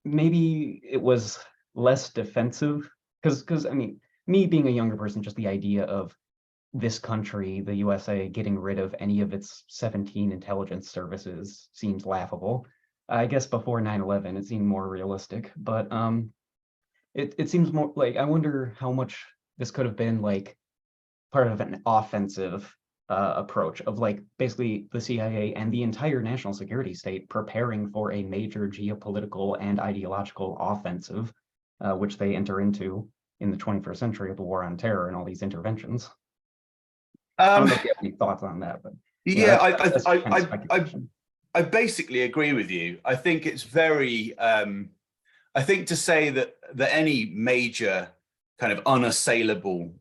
[SPEAKER 1] maybe it was less defensive because I mean, me being a younger person, just the idea of this country, the USA, getting rid of any of its 17 intelligence services seems laughable. I guess before 9/11, it seemed more realistic, but it seems more like, I wonder how much this could have been like part of an offensive approach of like basically the CIA and the entire national security state preparing for a major geopolitical and ideological offensive, which they enter into in the 21st century with the war on terror and all these interventions. I don't know if you have any thoughts on that, but
[SPEAKER 2] yeah,
[SPEAKER 1] that's kind of speculation.
[SPEAKER 2] I basically agree with you. I think it's very I think to say that any major kind of unassailable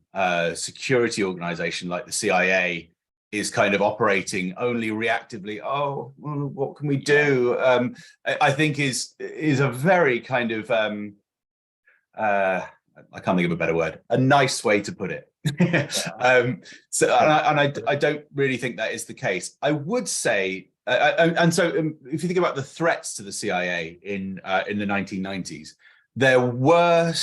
[SPEAKER 2] security organization like the CIA is kind of operating only reactively. Oh, well, what can we do? I think is a very kind of I can't think of a better word. A nice way to put it. I don't really think that is the case. I would say, if you think about the threats to the CIA in the 1990s, there were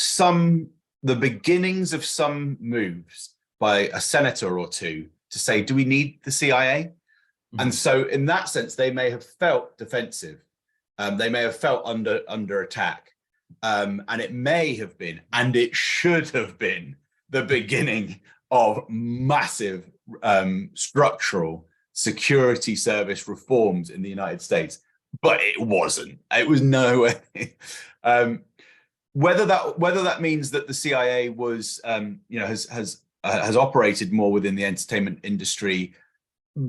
[SPEAKER 2] the beginnings of some moves by a senator or two to say, do we need the CIA? Mm-hmm. And so in that sense, they may have felt defensive. They may have felt under attack. And it may have been, and it should have been, the beginning of massive structural security service reforms in the United States. But it wasn't. It was no way. Whether that means that the CIA was, has operated more within the entertainment industry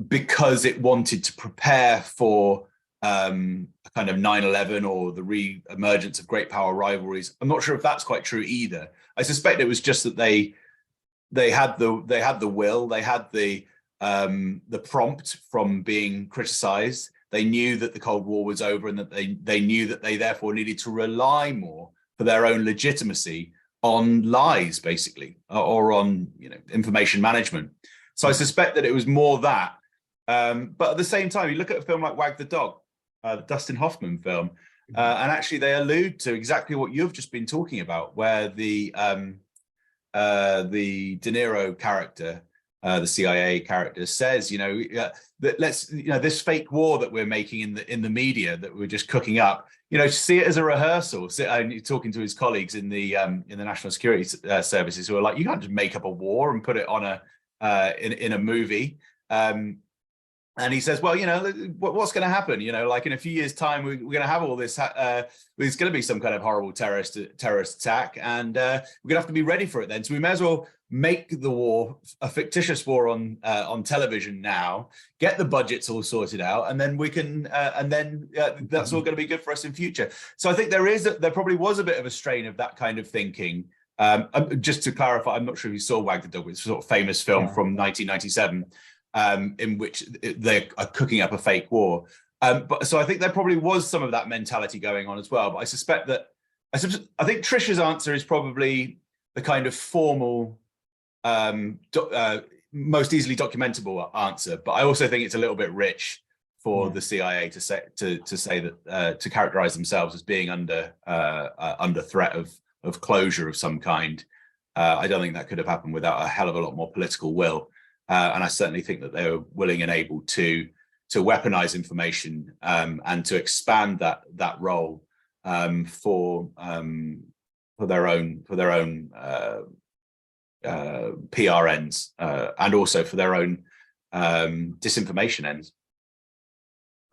[SPEAKER 2] because it wanted to prepare for kind of 9/11 or the re-emergence of great power rivalries, I'm not sure if that's quite true either. I suspect it was just that they had the will, they had the prompt from being criticized. They knew that the Cold War was over and that they knew that they therefore needed to rely more for their own legitimacy on lies, basically, or on information management. So I suspect that it was more that. But at the same time, you look at a film like Wag the Dog, the Dustin Hoffman film, and actually they allude to exactly what you've just been talking about, where the De Niro character, the CIA character, says, that this fake war that we're making in the media, that we're just cooking up, see it as a rehearsal. And talking to his colleagues in the National Security Services, who are like, you can't just make up a war and put it on in a movie. And he says, well, you know, what's going to happen? You know, like in a few years' time, we're going to have all this. There's going to be some kind of horrible terrorist attack, and we're going to have to be ready for it then. So we may as well make the war a fictitious war on television now. Get the budgets all sorted out, and then we can, that's all going to be good for us in future. So I think there probably was a bit of a strain of that kind of thinking. Just to clarify, I'm not sure if you saw Wag the Dog. It's a sort of famous film from 1997. In which they are cooking up a fake war. But so I think there probably was some of that mentality going on as well. But I suspect that, I think Trish's answer is probably the kind of formal, most easily documentable answer. But I also think it's a little bit rich for the CIA to say that to characterize themselves as being under threat of closure of some kind. I don't think that could have happened without a hell of a lot more political will. And I certainly think that they were willing and able to weaponize information and to expand that role for their own PR ends and also for their own disinformation ends.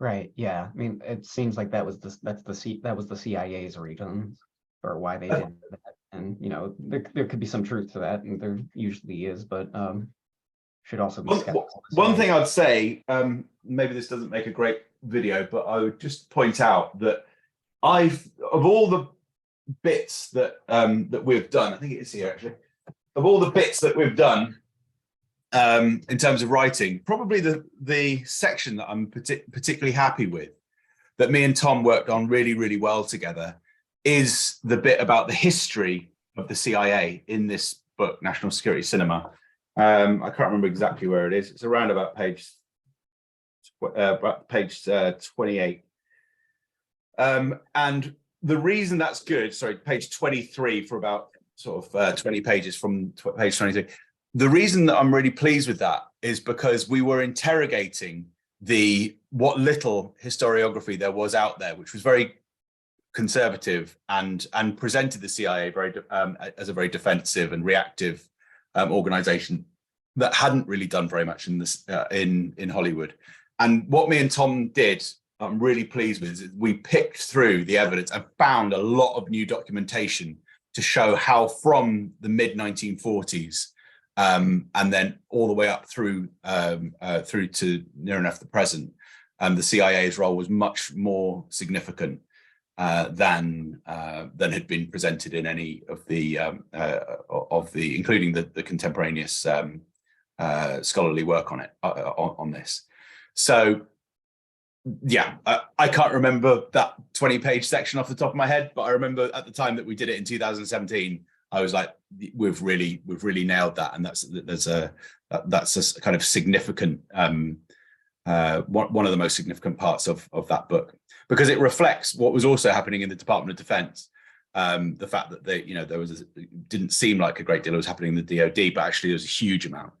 [SPEAKER 1] Right. Yeah. I mean, it seems like that was the CIA's reason for why they did that, and you know, there could be some truth to that, and there usually is, but should also be skeptical.
[SPEAKER 2] One thing I'd say, maybe this doesn't make a great video, but I would just point out that of all the bits that we've done, I think it is here actually, of all the bits that we've done in terms of writing, probably the section that I'm particularly happy with, that me and Tom worked on really, really well together, is the bit about the history of the CIA in this book, National Security Cinema. I can't remember exactly where it is. It's around about page 28. And the reason that's good, sorry, page 23 for about sort of 20 pages from page 23. The reason that I'm really pleased with that is because we were interrogating what little historiography there was out there, which was very conservative and presented the CIA as a very defensive and reactive organization that hadn't really done very much in this in Hollywood. And what me and Tom did, I'm really pleased with, is we picked through the evidence and found a lot of new documentation to show how from the mid 1940s and then all the way up through to near enough the present, the CIA's role was much more significant than had been presented in any of the including the contemporaneous scholarly work on it on this. So yeah, I can't remember that 20-page section off the top of my head, but I remember at the time that we did it in 2017, I was like, we've really nailed that, and that's a kind of significant one of the most significant parts of that book, because it reflects what was also happening in the Department of Defense. The fact that it didn't seem like a great deal was happening in the DoD, but actually there was a huge amount.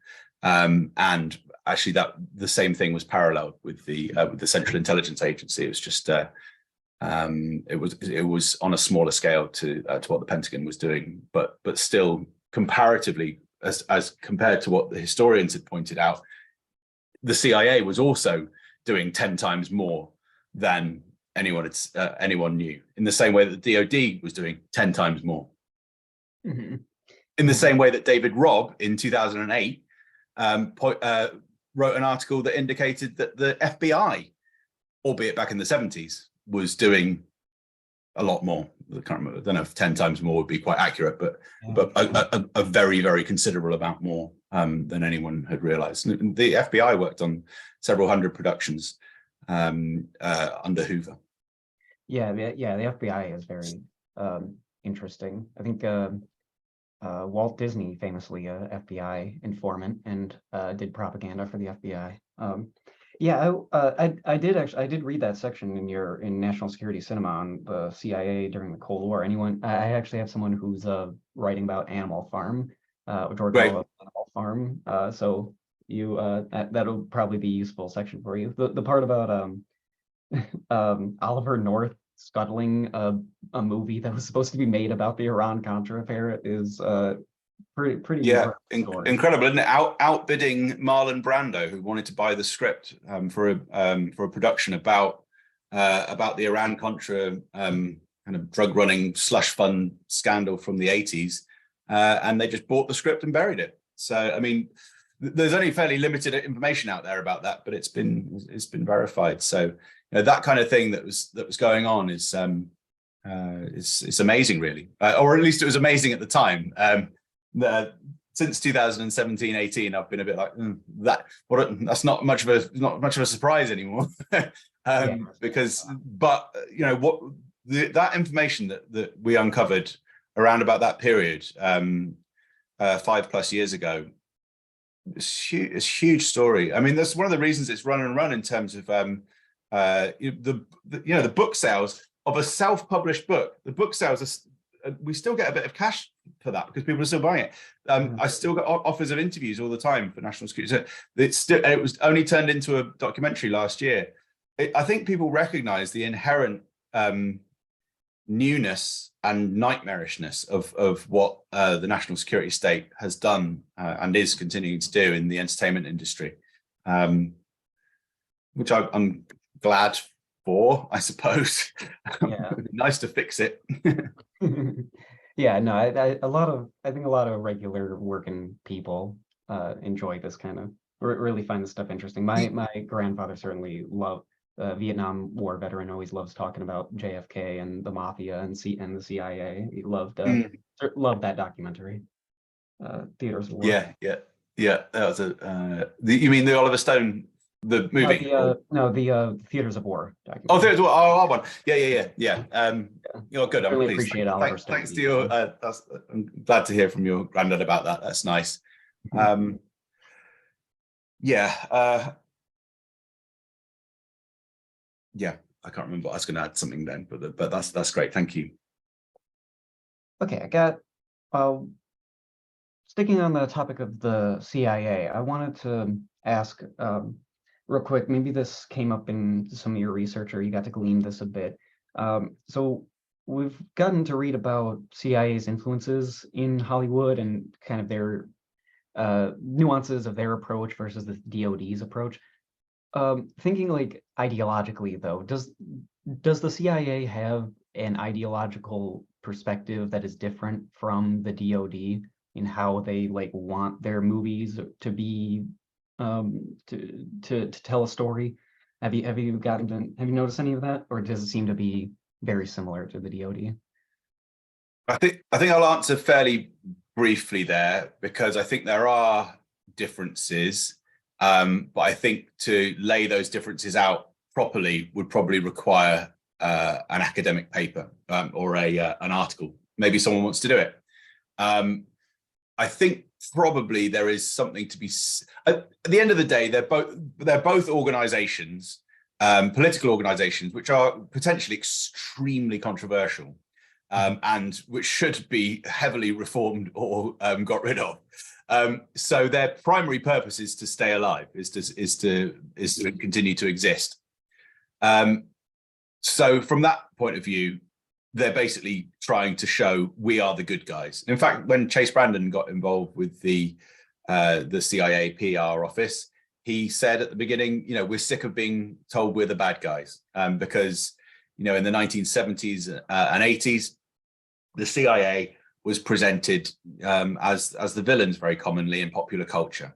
[SPEAKER 2] And actually that the same thing was paralleled with the Central Intelligence Agency. It was just it was on a smaller scale to what the Pentagon was doing, but still comparatively, as compared to what the historians had pointed out, the CIA was also doing 10 times more than anyone knew, in the same way that the DoD was doing 10 times more. Mm-hmm. In the same way that David Robb in 2008 wrote an article that indicated that the FBI, albeit back in the 70s, was doing a lot more. I can't remember, I don't know if 10 times more would be quite accurate, but a very, very considerable amount more than anyone had realized. The FBI worked on several hundred productions under Hoover.
[SPEAKER 1] Yeah, the FBI is very interesting. I think Walt Disney, famously a FBI informant, and did propaganda for the FBI. I did read that section in National Security Cinema on the CIA during the Cold War. I actually have someone who's writing about Animal Farm, George Orwell's Animal Farm. So you that'll probably be a useful section for you. The part about Oliver North scuttling a movie that was supposed to be made about the Iran-Contra affair is pretty
[SPEAKER 2] Yeah,
[SPEAKER 1] incredible story.
[SPEAKER 2] incredible, isn't it? Outbidding Marlon Brando, who wanted to buy the script for a production about the Iran-Contra kind of drug running slush fund scandal from the 80s, and they just bought the script and buried it. So, I mean, there's only fairly limited information out there about that, but it's been verified. So, you know, that kind of thing that was going on is it's amazing, really, or at least it was amazing at the time. Since 2017-18, I've been a bit like that's not much of a surprise anymore. Because, but you know what, that information that we uncovered around about that period, 5+ years ago, it's a huge story. I mean, that's one of the reasons it's run and run in terms of the book sales of a self-published book. The book sales we still get a bit of cash for that because people are still buying it. I still get offers of interviews all the time for national security. So it was only turned into a documentary last year. I think people recognize the inherent newness and nightmarishness of what the national security state has done and is continuing to do in the entertainment industry, which I'm glad for, I suppose.
[SPEAKER 1] Yeah.
[SPEAKER 2] Nice to fix it.
[SPEAKER 1] Yeah, no, I think a lot of regular working people enjoy this kind of really find this stuff interesting. My grandfather certainly loved Vietnam War veteran, always loves talking about JFK and the mafia and the CIA. He loved that documentary. Theaters of War.
[SPEAKER 2] Yeah. That was you mean the Oliver Stone, the movie?
[SPEAKER 1] The Theaters of War documentary.
[SPEAKER 2] Oh, Theaters of War. Oh, one. Yeah. You're good. I'm
[SPEAKER 1] really
[SPEAKER 2] pleased.
[SPEAKER 1] Appreciate Oliver Stone.
[SPEAKER 2] Thanks to you. I'm glad to hear from your granddad about that. That's nice. Yeah, I can't remember. I was going to add something then, but that's great. Thank you.
[SPEAKER 1] Okay, I got sticking on the topic of the CIA. I wanted to ask real quick. Maybe this came up in some of your research, or you got to glean this a bit. So we've gotten to read about CIA's influences in Hollywood and kind of their nuances of their approach versus the DoD's approach. Thinking like ideologically, though, does the CIA have an ideological perspective that is different from the DoD in how they like want their movies to be to tell a story? Have you noticed any of that, or does it seem to be very similar to the DoD?
[SPEAKER 2] I think I'll answer fairly briefly there, because I think there are differences. But I think to lay those differences out properly would probably require an academic paper or an article. Maybe someone wants to do it. I think probably there is something to be. At the end of the day, they're both organizations, political organizations, which are potentially extremely controversial, and which should be heavily reformed or got rid of. So their primary purpose is to stay alive, is to continue to exist. So from that point of view, they're basically trying to show we are the good guys. In fact, when Chase Brandon got involved with the CIA PR office, he said at the beginning, we're sick of being told we're the bad guys, because in the 1970s and 80s, the CIA was presented as the villains very commonly in popular culture.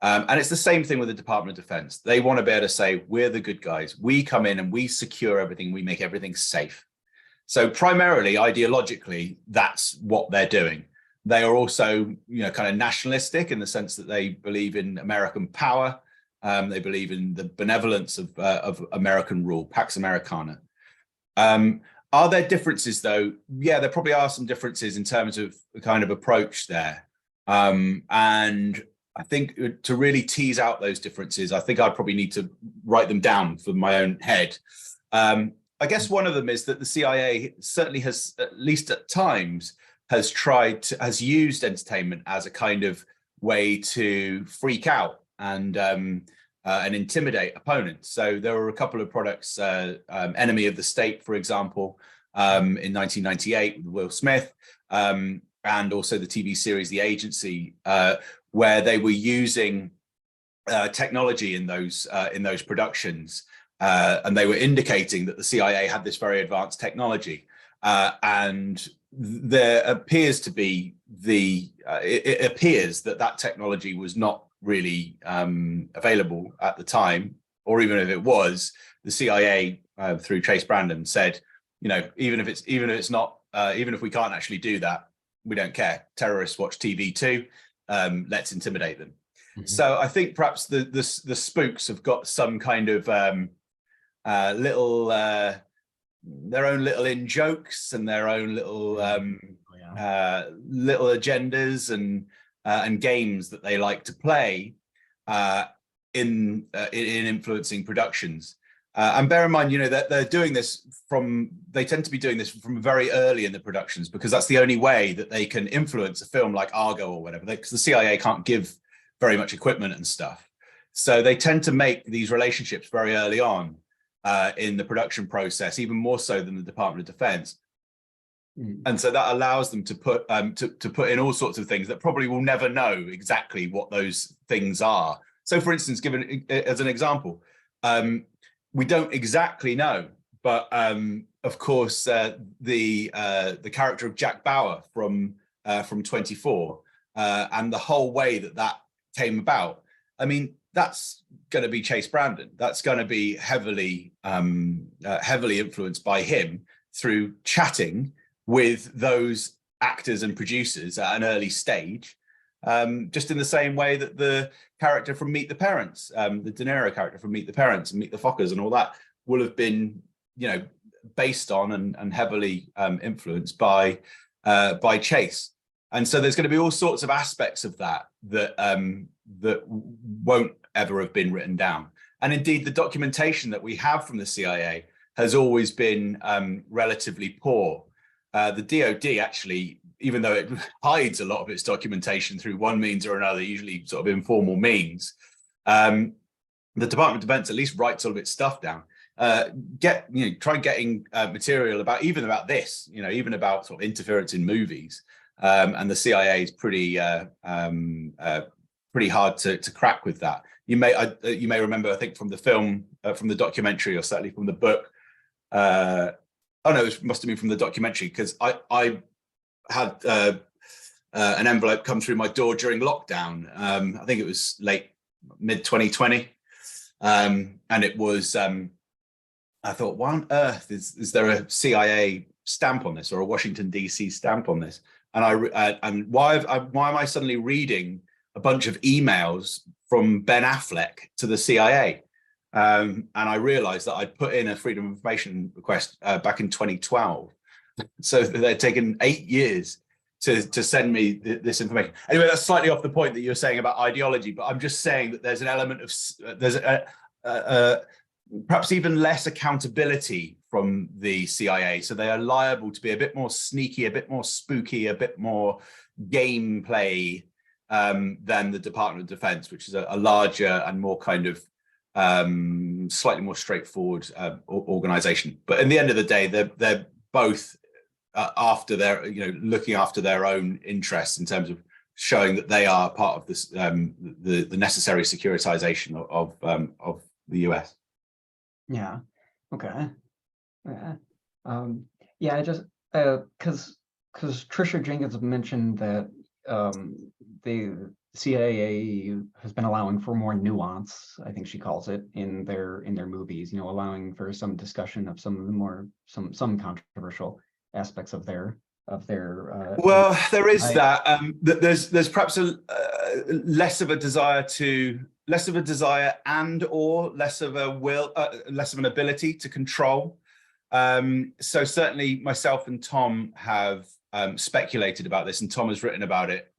[SPEAKER 2] And it's the same thing with the Department of Defense. They want to be able to say, we're the good guys. We come in and we secure everything. We make everything safe. So primarily, ideologically, that's what they're doing. They are also, kind of nationalistic in the sense that they believe in American power. They believe in the benevolence of American rule, Pax Americana. Are there differences, though? Yeah, there probably are some differences in terms of the kind of approach there. And I think to really tease out those differences, I think I'd probably need to write them down for my own head. I guess one of them is that the CIA certainly has, at least at times, has used entertainment as a kind of way to freak out and intimidate opponents. So there were a couple of products, Enemy of the State, for example, in 1998 with Will Smith, and also the TV series The Agency, where they were using technology in those productions, and they were indicating that the CIA had this very advanced technology, and there appears to be it appears that technology was not really available at the time, or even if it was, the CIA through Chase Brandon said, even if we can't actually do that, we don't care. Terrorists watch TV too. Let's intimidate them. Mm-hmm. So I think perhaps the spooks have got some kind of little their own little in jokes and their own little little agendas and games that they like to play in influencing productions. And bear in mind, that they're doing this they tend to be doing this from very early in the productions, because that's the only way that they can influence a film like Argo or whatever, because the CIA can't give very much equipment and stuff. So they tend to make these relationships very early on in the production process, even more so than the Department of Defense. And so that allows them to put in all sorts of things that probably will never know exactly what those things are. So, for instance, given as an example, we don't exactly know, but of course, the character of Jack Bauer from 24 and the whole way that came about. I mean, that's going to be Chase Brandon. That's going to be heavily influenced by him through chatting with those actors and producers at an early stage, just in the same way that the character from Meet the Parents, the De Niro character from Meet the Parents and Meet the Fockers and all that, will have been, based on and heavily influenced by Chase. And so there's going to be all sorts of aspects of that won't ever have been written down. And indeed, the documentation that we have from the CIA has always been relatively poor. The DoD actually, even though it hides a lot of its documentation through one means or another, usually sort of informal means, the Department of Defense at least writes all of its stuff down. Try getting material about this, even about sort of interference in movies. And the CIA is pretty hard to crack with that. You may remember, I think, from the film, from the documentary, or certainly from the book. It must have been from the documentary, because I had an envelope come through my door during lockdown. I think it was mid 2020, and it was. I thought, why on earth is there a CIA stamp on this, or a Washington DC stamp on this? And why am I suddenly reading a bunch of emails from Ben Affleck to the CIA? And I realized that I'd put in a Freedom of Information request back in 2012. So they'd taken 8 years to send me this information. Anyway, that's slightly off the point that you're saying about ideology, but I'm just saying that there's an element of, there's perhaps even less accountability from the CIA. So they are liable to be a bit more sneaky, a bit more spooky, a bit more gameplay than the Department of Defense, which is a larger and more kind of slightly more straightforward organization. But in the end of the day, they're both after their, looking after their own interests in terms of showing that they are part of this, the necessary securitization of the US.
[SPEAKER 1] Yeah. Okay. Yeah. I just because Trisha Jenkins mentioned that the CIA has been allowing for more nuance, I think she calls it, in their movies, allowing for some discussion of some of the more some controversial aspects of their
[SPEAKER 2] well, there is that there's perhaps a less of a desire and or less of a will, less of an ability to control. So certainly myself and Tom have speculated about this, and Tom has written about it,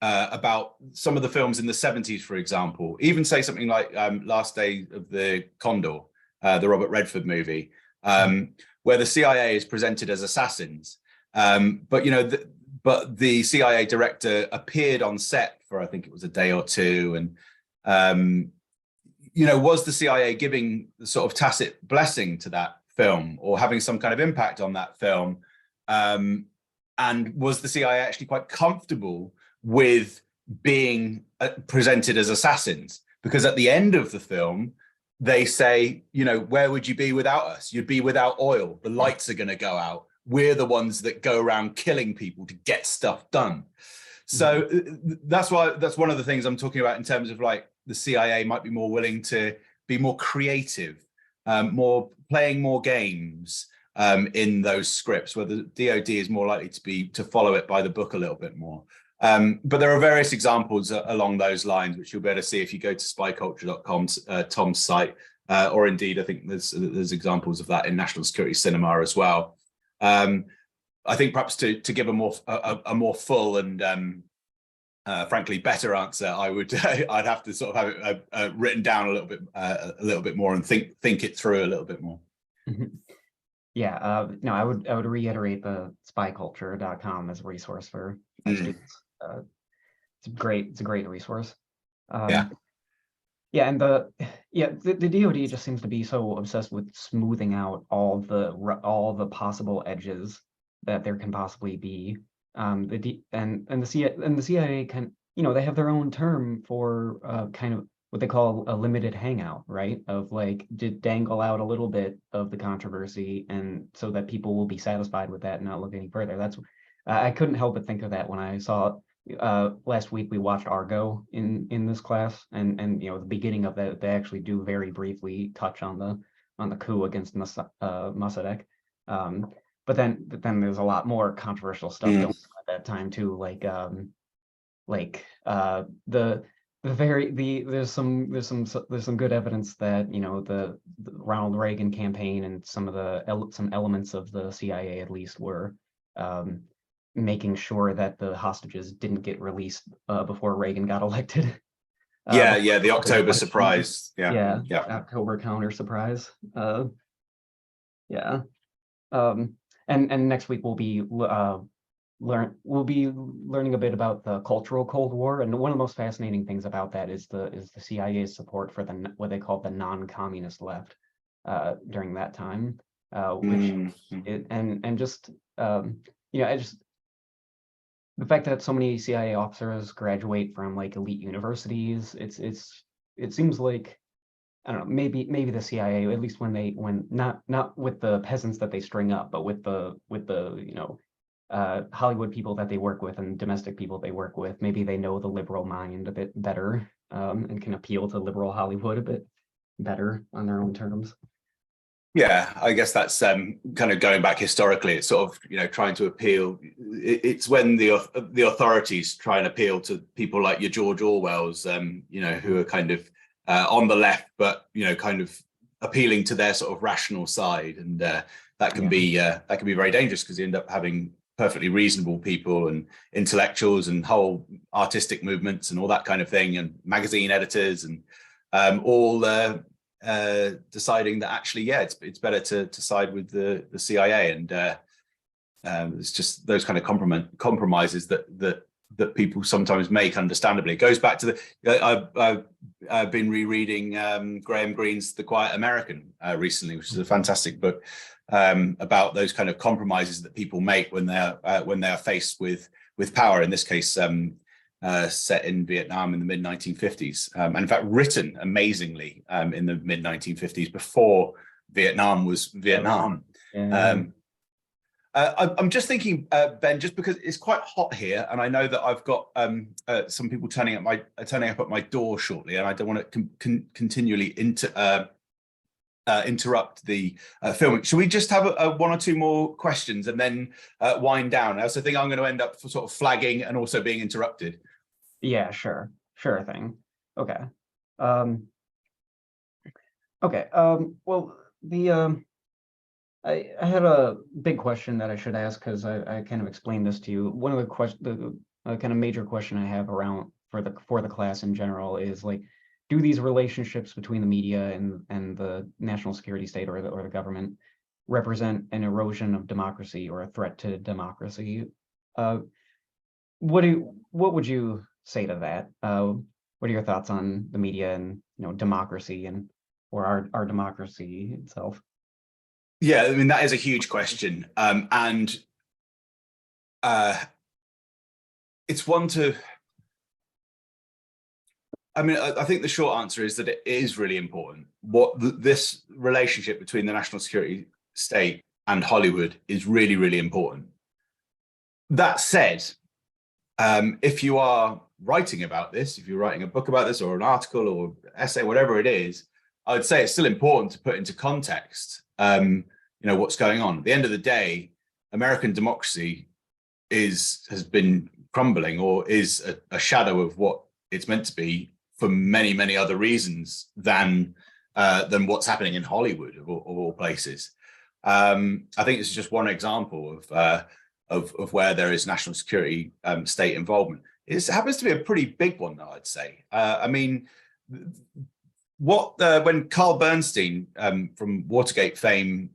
[SPEAKER 2] about some of the films in the 70s, for example, even say something like Last Day of the Condor, the Robert Redford movie, where the CIA is presented as assassins. But the CIA director appeared on set for, I think it was a day or two, and was the CIA giving the sort of tacit blessing to that film, or having some kind of impact on that film? and was the CIA actually quite comfortable with being presented as assassins? Because at the end of the film, they say, you know, where would you be without us? You'd be without oil. The lights are going to go out. We're the ones that go around killing people to get stuff done. So that's one of the things I'm talking about in terms of like the CIA might be more willing to be more creative, more playing more games in those scripts, where the DoD is more likely to follow it by the book a little bit more. But there are various examples along those lines, which you'll be able to see if you go to spyculture.com's Tom's site, or indeed, I think there's examples of that in National Security Cinema as well. I think perhaps to give a more full and frankly better answer, I'd have to sort of have it written down a little bit more and think it through a little bit more.
[SPEAKER 1] Yeah, no, I would reiterate the spyculture.com as a resource for students. It's a great resource. Yeah, and the DoD just seems to be so obsessed with smoothing out all the possible edges that there can possibly be. The CIA can, you know, they have their own term for kind of what they call a limited hangout, right? Of like, dangle out a little bit of the controversy, and so that people will be satisfied with that and not look any further. That's I couldn't help but think of that when I saw last week we watched Argo in this class, and you know, the beginning of that, they actually do very briefly touch on the coup against Mossadegh. But then there's a lot more controversial stuff going on at that time too, there's some good evidence that, you know, the Ronald Reagan campaign and some elements of the CIA at least were making sure that the hostages didn't get released before Reagan got elected.
[SPEAKER 2] The October surprise. Yeah.
[SPEAKER 1] October counter surprise. And next week we'll be learning a bit about the cultural Cold War, and one of the most fascinating things about that is the CIA's support for what they call the non-communist left during that time, the fact that so many CIA officers graduate from like elite universities, it seems like, I don't know, maybe the CIA, at least when not with the peasants that they string up, but with the you know, Hollywood people that they work with and domestic people they work with, maybe they know the liberal mind a bit better, and can appeal to liberal Hollywood a bit better on their own terms.
[SPEAKER 2] Yeah, I guess that's kind of going back historically. It's sort of, you know, trying to appeal. It's when the authorities try and appeal to people like your George Orwells, you know, who are kind of on the left, but, you know, kind of appealing to their sort of rational side, and that can be very dangerous, because you end up having perfectly reasonable people and intellectuals and whole artistic movements and all that kind of thing, and magazine editors and all deciding that actually, yeah, it's better to side with the CIA, and it's just those kind of compromises that people sometimes make, understandably. It goes back to I've been rereading Graham Greene's The Quiet American recently, which is a fantastic book about those kind of compromises that people make when they're faced with power. In this case, set in Vietnam in the mid-1950s, and in fact written amazingly in the mid-1950s, before Vietnam was Vietnam. I'm just thinking, Ben, just because it's quite hot here, and I know that I've got some people turning up at my door shortly, and I don't want to continually interrupt the filming. Should we just have one or two more questions and then wind down? I also think I'm going to end up sort of flagging and also being interrupted.
[SPEAKER 1] Yeah, sure thing. Okay. Well, I had a big question that I should ask, because I kind of explained this to you. One of the kind of major question I have around for the class in general is, like, do these relationships between the media and the national security state or the government represent an erosion of democracy or a threat to democracy? What would you say to that? What are your thoughts on the media and, you know, democracy or our democracy itself?
[SPEAKER 2] Yeah, I mean, that is a huge question, and it's one to. I mean, I think the short answer is that it is really important. This relationship between the national security state and Hollywood is really, really important. That said, if you are writing about this, if you're writing a book about this or an article or essay, whatever it is, I would say it's still important to put into context, what's going on. At the end of the day, American democracy has been crumbling, or is a shadow of what it's meant to be, for many, many other reasons than what's happening in Hollywood of all places. I think this is just one example of where there is national security state involvement. It happens to be a pretty big one, though, I'd say. I mean, when Carl Bernstein from Watergate fame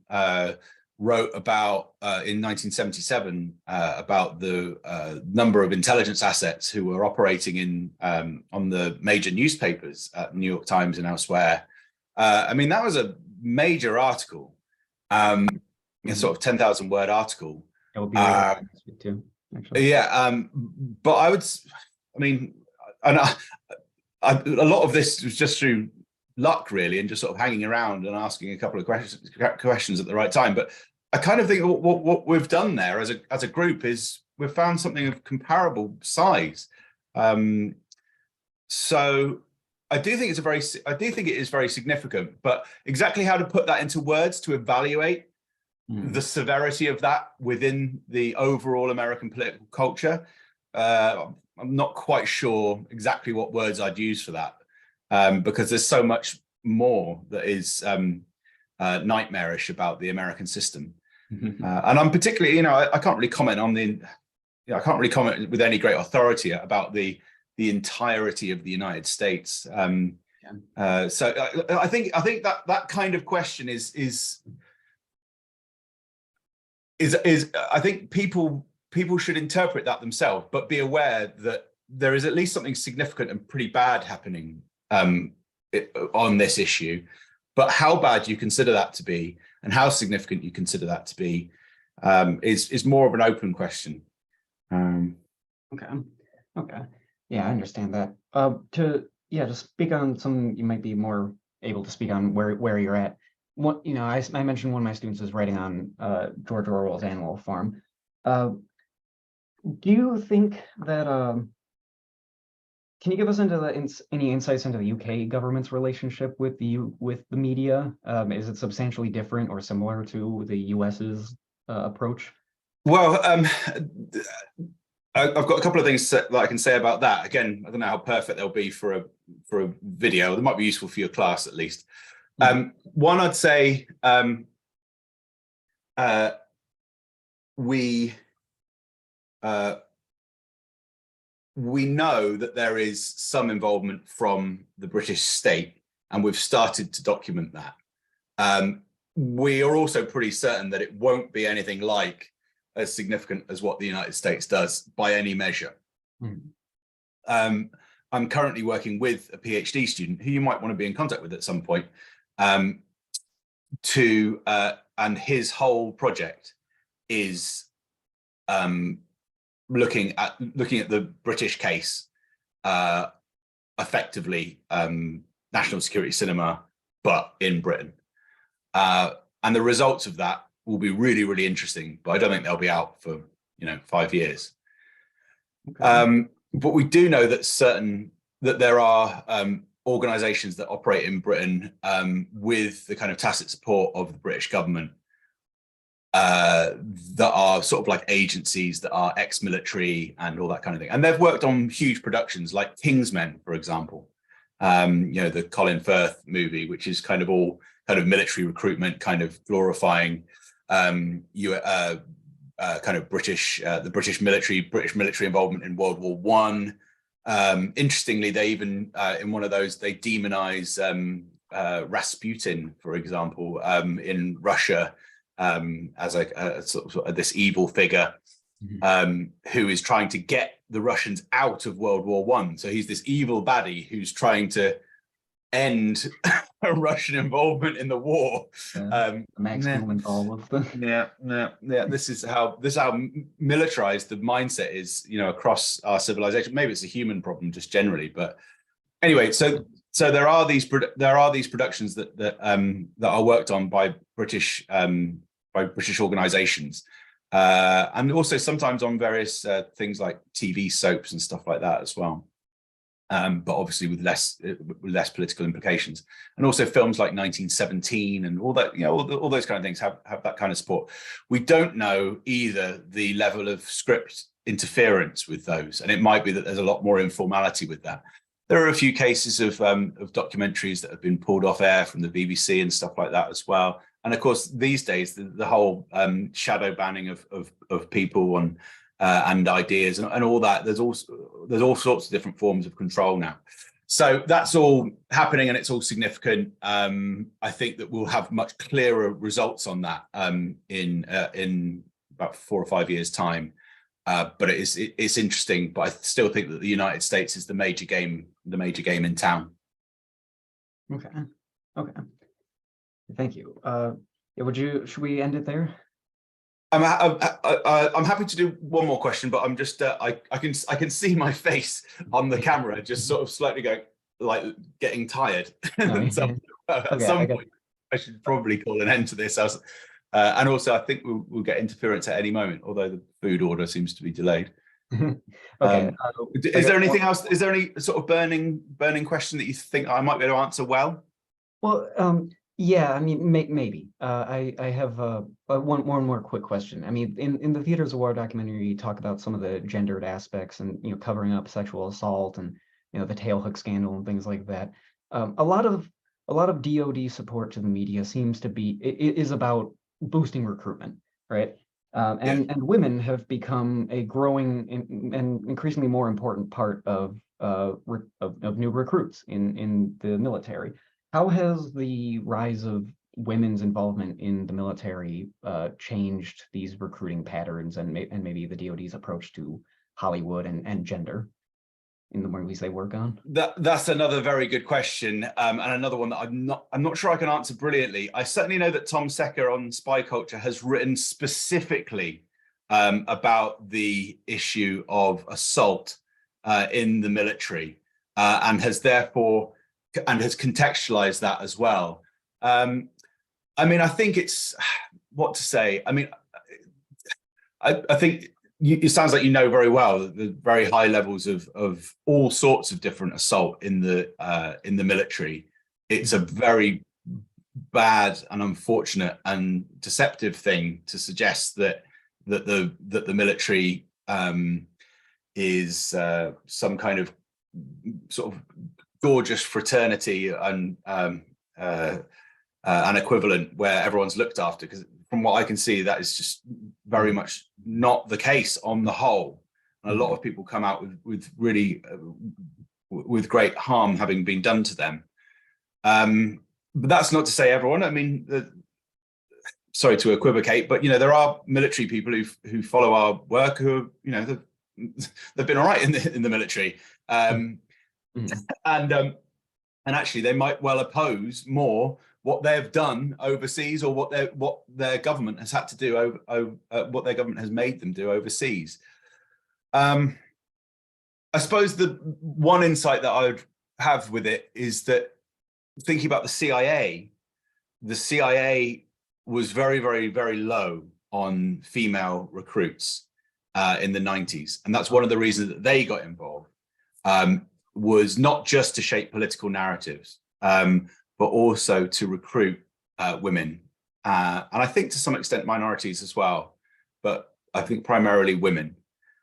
[SPEAKER 2] wrote about in 1977 about the number of intelligence assets who were operating on the major newspapers at New York Times and elsewhere. I mean, that was a major article, a sort of 10,000 word article.
[SPEAKER 1] That would be really too, actually.
[SPEAKER 2] Yeah, but I mean, a lot of this was just through luck, really, and just sort of hanging around and asking a couple of questions at the right time. But I kind of think what we've done there as a group is we've found something of comparable size. So I do think it is very significant. But exactly how to put that into words to evaluate the severity of that within the overall American political culture, I'm not quite sure exactly what words I'd use for that, because there's so much more that is nightmarish about the American system. And I'm particularly, I can't really comment I can't really comment with any great authority about the entirety of the United States. So I think that kind of question is I think people should interpret that themselves, but be aware that there is at least something significant and pretty bad happening on this issue. But how bad you consider that to be and how significant you consider that to be is more of an open question.
[SPEAKER 1] Okay. Yeah, I understand that. To speak on some, you might be more able to speak on where you're at. I mentioned one of my students is writing on George Orwell's Animal Farm. Do you think that can you give us any insights into the UK government's relationship with the media? Is it substantially different or similar to the US's approach?
[SPEAKER 2] Well, I've got a couple of things that I can say about that. Again, I don't know how perfect they'll be for a video. They might be useful for your class at least. One, I'd say we know that there is some involvement from the British state, and we've started to document that. We are also pretty certain that it won't be anything like as significant as what the United States does by any measure. I'm currently working with a PhD student who you might want to be in contact with at some point, and his whole project is looking at the British case, effectively national security cinema, but in Britain. And the results of that will be really, really interesting, but I don't think they'll be out for 5 years. Okay. But we do know that there are organizations that operate in Britain with the kind of tacit support of the British government, that are sort of like agencies that are ex-military and all that kind of thing. And they've worked on huge productions like Kingsmen, for example, the Colin Firth movie, which is kind of all kind of military recruitment, kind of glorifying kind of the British military involvement in World War One. Interestingly, they even in one of those, they demonize Rasputin, for example, in Russia, as this evil figure who is trying to get the Russians out of World War One. So he's this evil baddie who's trying to end Russian involvement in the war.
[SPEAKER 1] Max
[SPEAKER 2] Nah.
[SPEAKER 1] Blumenthal of
[SPEAKER 2] Yeah. This is how militarized the mindset is, across our civilization. Maybe it's a human problem just generally, but anyway. So there are these productions that are worked on by British organizations, and also sometimes on various things like TV soaps and stuff like that as well. But obviously with less political implications, and also films like 1917 and all that, all those kind of things have that kind of support. We don't know either the level of script interference with those, and it might be that there's a lot more informality with that. There are a few cases of documentaries that have been pulled off air from the BBC and stuff like that as well. And of course, these days the whole shadow banning of people and ideas and all that. There's all sorts of different forms of control now. So that's all happening, and it's all significant. I think that we'll have much clearer results on that in about 4 or 5 years' time. But it's interesting. But I still think that the United States is the major game in town.
[SPEAKER 1] Okay. Thank you. Should we end it there?
[SPEAKER 2] I'm happy to do one more question, but I'm just I can see my face on the camera just sort of slightly going, like, getting tired. So at some point I should probably call an end to this. And also I think we'll get interference at any moment, although the food order seems to be delayed.
[SPEAKER 1] Okay.
[SPEAKER 2] Is there anything else? Is there any sort of burning question that you think I might be able to answer well?
[SPEAKER 1] Well, yeah, I mean, maybe. I have one more quick question. I mean, in the Theaters of War documentary, you talk about some of the gendered aspects and covering up sexual assault and the tailhook scandal and things like that. A lot of DoD support to the media seems to be is about boosting recruitment, right? And women have become a growing and increasingly more important part of new recruits in the military. How has the rise of women's involvement in the military changed these recruiting patterns and maybe the DoD's approach to Hollywood and gender in the movies they work on?
[SPEAKER 2] That's another very good question, and another one that I'm not sure I can answer brilliantly. I certainly know that Tom Secker on Spy Culture has written specifically about the issue of assault in the military, and has contextualized that as well. I mean, I think it's what to say. I mean, I think it sounds like very well the very high levels of all sorts of different assault in the military. It's a very bad and unfortunate and deceptive thing to suggest that the military is some kind of sort of gorgeous fraternity and an equivalent where everyone's looked after, because from what I can see, that is just very much not the case on the whole. And a lot of people come out with really with great harm having been done to them. But that's not to say everyone. I mean, sorry to equivocate, but there are military people who follow our work who they've been all right in the military. And actually they might well oppose more what they've done overseas, or what their government has had to do what their government has made them do overseas. I suppose the one insight that I would have with it is that, thinking about the CIA was very, very, very low on female recruits in the 90s, and that's one of the reasons that they got involved. Was not just to shape political narratives, but also to recruit women, and I think to some extent minorities as well, but I think primarily women.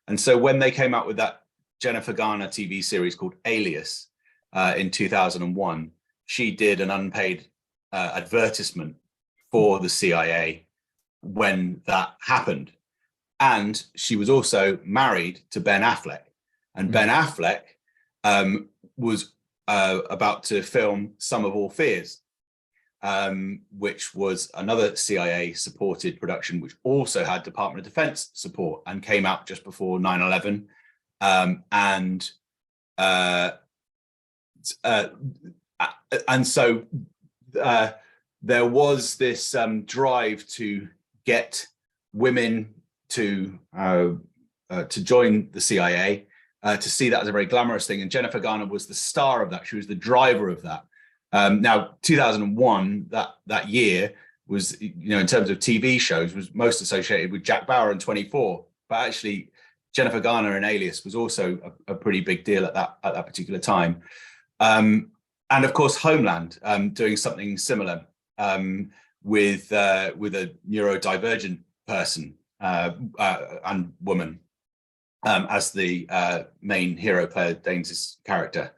[SPEAKER 2] And so when they came out with that Jennifer Garner TV series called Alias in 2001, she did an unpaid advertisement for the CIA when that happened. And she was also married to Ben Affleck, and Ben Affleck was about to film Sum of All Fears, which was another CIA-supported production, which also had Department of Defense support and came out just before 9/11. And so there was this drive to get women to join the CIA, to see that as a very glamorous thing. And Jennifer Garner was the star of that. She was the driver of that. Now, 2001, that year was, in terms of TV shows, was most associated with Jack Bauer and 24. But actually, Jennifer Garner in Alias was also a pretty big deal at that particular time. And of course, Homeland doing something similar with a neurodivergent person and woman as the main hero, Claire Danes' character.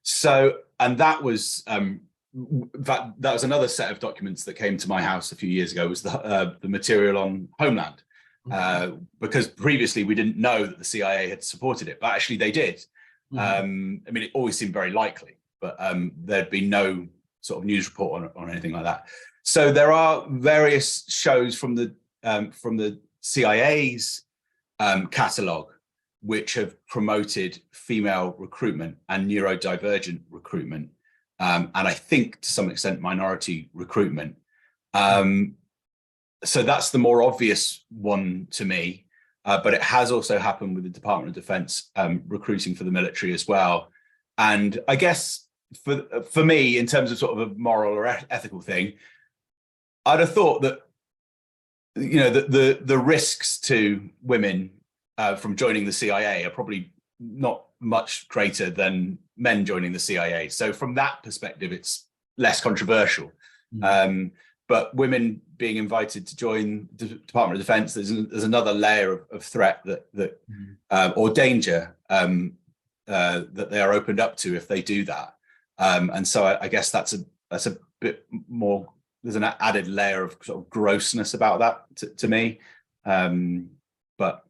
[SPEAKER 2] So, and that was that was another set of documents that came to my house a few years ago, was the material on Homeland, because previously we didn't know that the CIA had supported it, but actually they did. I mean, it always seemed very likely, but there'd been no sort of news report on anything like that. So there are various shows from the CIA's catalogue which have promoted female recruitment and neurodivergent recruitment, and I think to some extent minority recruitment. So that's the more obvious one to me, but it has also happened with the Department of Defense recruiting for the military as well. And I guess for me, in terms of sort of a moral or ethical thing, I'd have thought that, the risks to women from joining the CIA are probably not much greater than men joining the CIA. So from that perspective, it's less controversial. But women being invited to join the Department of Defense, there's another layer of threat that or danger that they are opened up to if they do that. And so I guess that's a bit more. There's an added layer of sort of grossness about that to me. But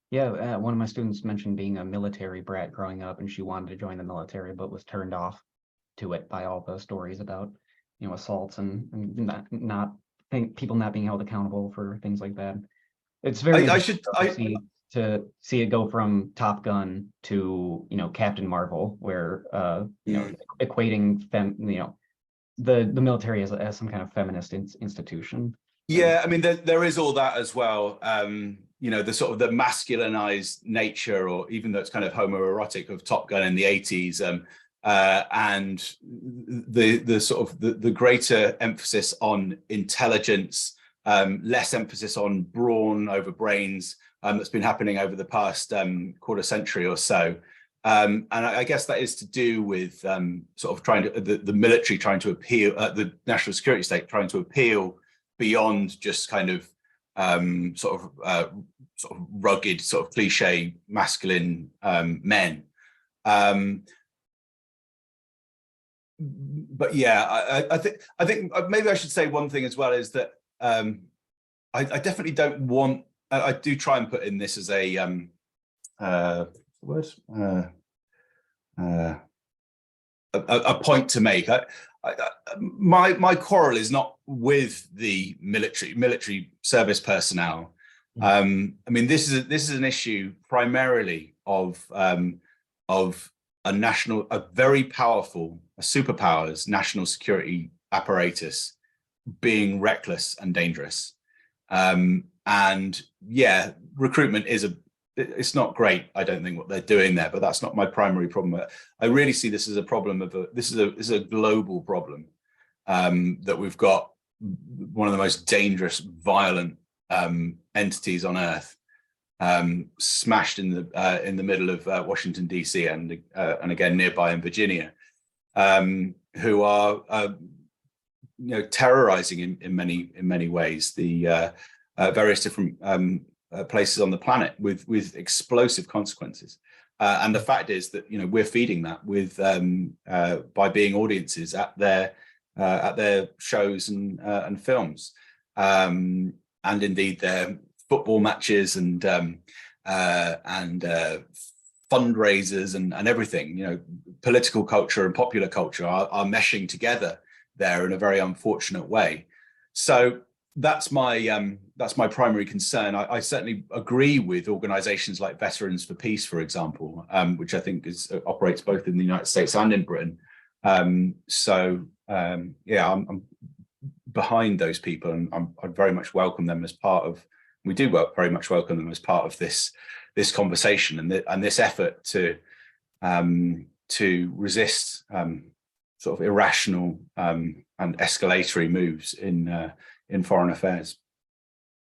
[SPEAKER 1] yeah, one of my students mentioned being a military brat growing up, and she wanted to join the military, but was turned off to it by all the stories about, assaults and people not being held accountable for things like that. It's very to see it go from Top Gun to Captain Marvel, where equating the military as some kind of feminist institution.
[SPEAKER 2] Yeah, I mean, there is all that as well. The sort of the masculinized nature, or even though it's kind of homoerotic, of Top Gun in the 80s, and the sort of the greater emphasis on intelligence, less emphasis on brawn over brains, that's been happening over the past quarter century or so. And I guess that is to do with sort of trying to the military trying to appeal, the national security state trying to appeal beyond just kind of sort of rugged, sort of cliche masculine men. But yeah, I think maybe I should say one thing as well, is that I definitely don't want. I do try and put in this as a point to make. My quarrel is not with the military service personnel. I mean, this is an issue primarily of a very powerful, a superpower's national security apparatus being reckless and dangerous. And yeah, recruitment it's not great, I don't think, what they're doing there, but that's not my primary problem. I really see this as a problem this is a global problem, that we've got one of the most dangerous, violent entities on earth, smashed in the middle of Washington DC and again nearby in Virginia, who are terrorizing in many ways the various different places on the planet with explosive consequences. And the fact is that we're feeding that with by being audiences at their shows and films, and indeed their football matches and fundraisers and everything. Political culture and popular culture are meshing together there in a very unfortunate way. So that's my primary concern. I certainly agree with organizations like Veterans for Peace, for example, which I think operates both in the United States and in Britain. So yeah, I'm behind those people, and I'd very much welcome them as part of. We do very much welcome them as part of this conversation and this effort to resist sort of irrational and escalatory moves in foreign affairs.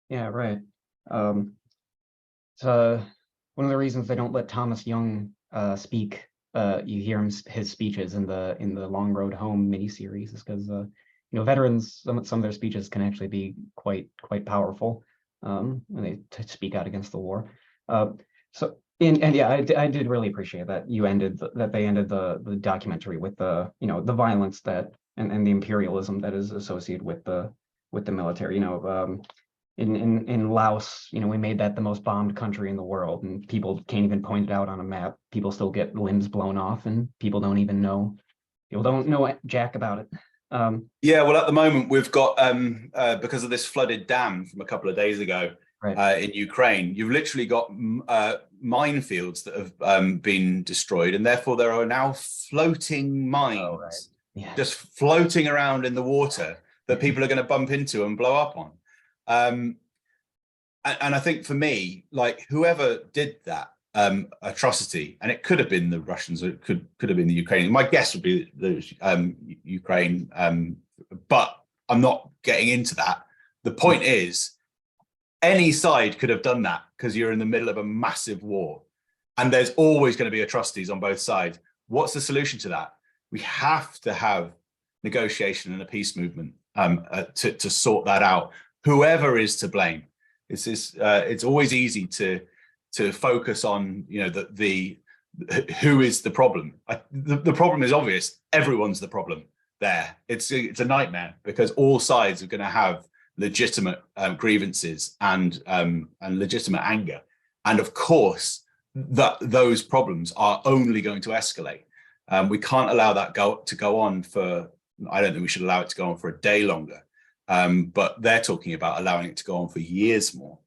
[SPEAKER 1] Yeah, right. So one of the reasons they don't let Thomas Young speak, you hear his speeches in the Long Road Home miniseries, is because veterans, some of their speeches can actually be quite powerful when they speak out against the war. So and yeah, I did really appreciate that you ended they ended the documentary with the the violence that and the imperialism that is associated with the military. In Laos, we made that the most bombed country in the world, and people can't even point it out on a map. People still get limbs blown off, and people don't know jack about it.
[SPEAKER 2] Yeah, well, at the moment we've got because of this flooded dam from a couple of days ago, right, in Ukraine, you've literally got minefields that have been destroyed, and therefore there are now floating mines, just floating around in the water that people are going to bump into and blow up on. And I think for me, like, whoever did that atrocity, and it could have been the Russians, or it could have been the Ukrainians. My guess would be the Ukraine, but I'm not getting into that. The point is, any side could have done that because you're in the middle of a massive war, and there's always going to be atrocities on both sides. What's the solution to that? We have to have negotiation and a peace movement to sort that out. Whoever is to blame, it's always easy to focus on the who is the problem. The problem is obvious. Everyone's the problem there. It's a nightmare because all sides are going to have legitimate grievances and legitimate anger, and of course those problems are only going to escalate. We can't allow that to go on for. I don't think we should allow it to go on for a day longer. But they're talking about allowing it to go on for years more.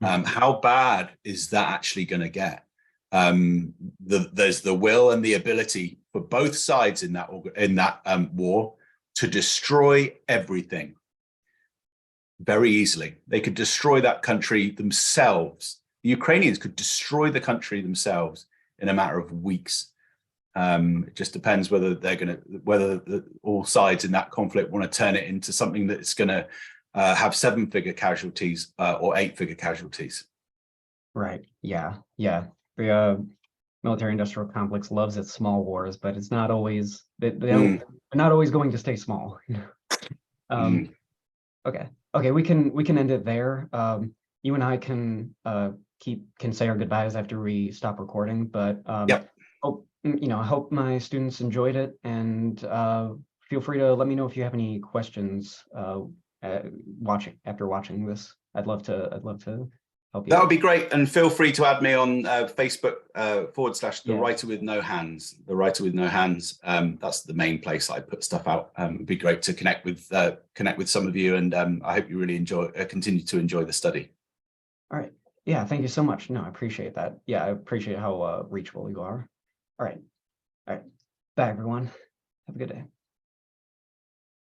[SPEAKER 2] How bad is that actually going to get? There's the will and the ability for both sides in that war to destroy everything very easily. They could destroy that country themselves. The Ukrainians could destroy the country themselves in a matter of weeks. It just depends whether all sides in that conflict want to turn it into something that's going to have 7-figure casualties or 8-figure casualties.
[SPEAKER 1] Right. Yeah. The military-industrial complex loves its small wars, but it's not always they're not always going to stay small. Okay. We can end it there. You and I can say our goodbyes after we stop recording, but
[SPEAKER 2] yep.
[SPEAKER 1] I hope my students enjoyed it, and feel free to let me know if you have any questions after watching this. I'd love to help you.
[SPEAKER 2] That would be great, and feel free to add me on Facebook / the writer with no hands. The writer with no hands. That's the main place I put stuff out. It'd be great to connect with some of you, and I hope you really continue to enjoy the study.
[SPEAKER 1] All right. Yeah. Thank you so much. No, I appreciate that. Yeah, I appreciate how reachable you are. All right. Bye, everyone. Have a good day.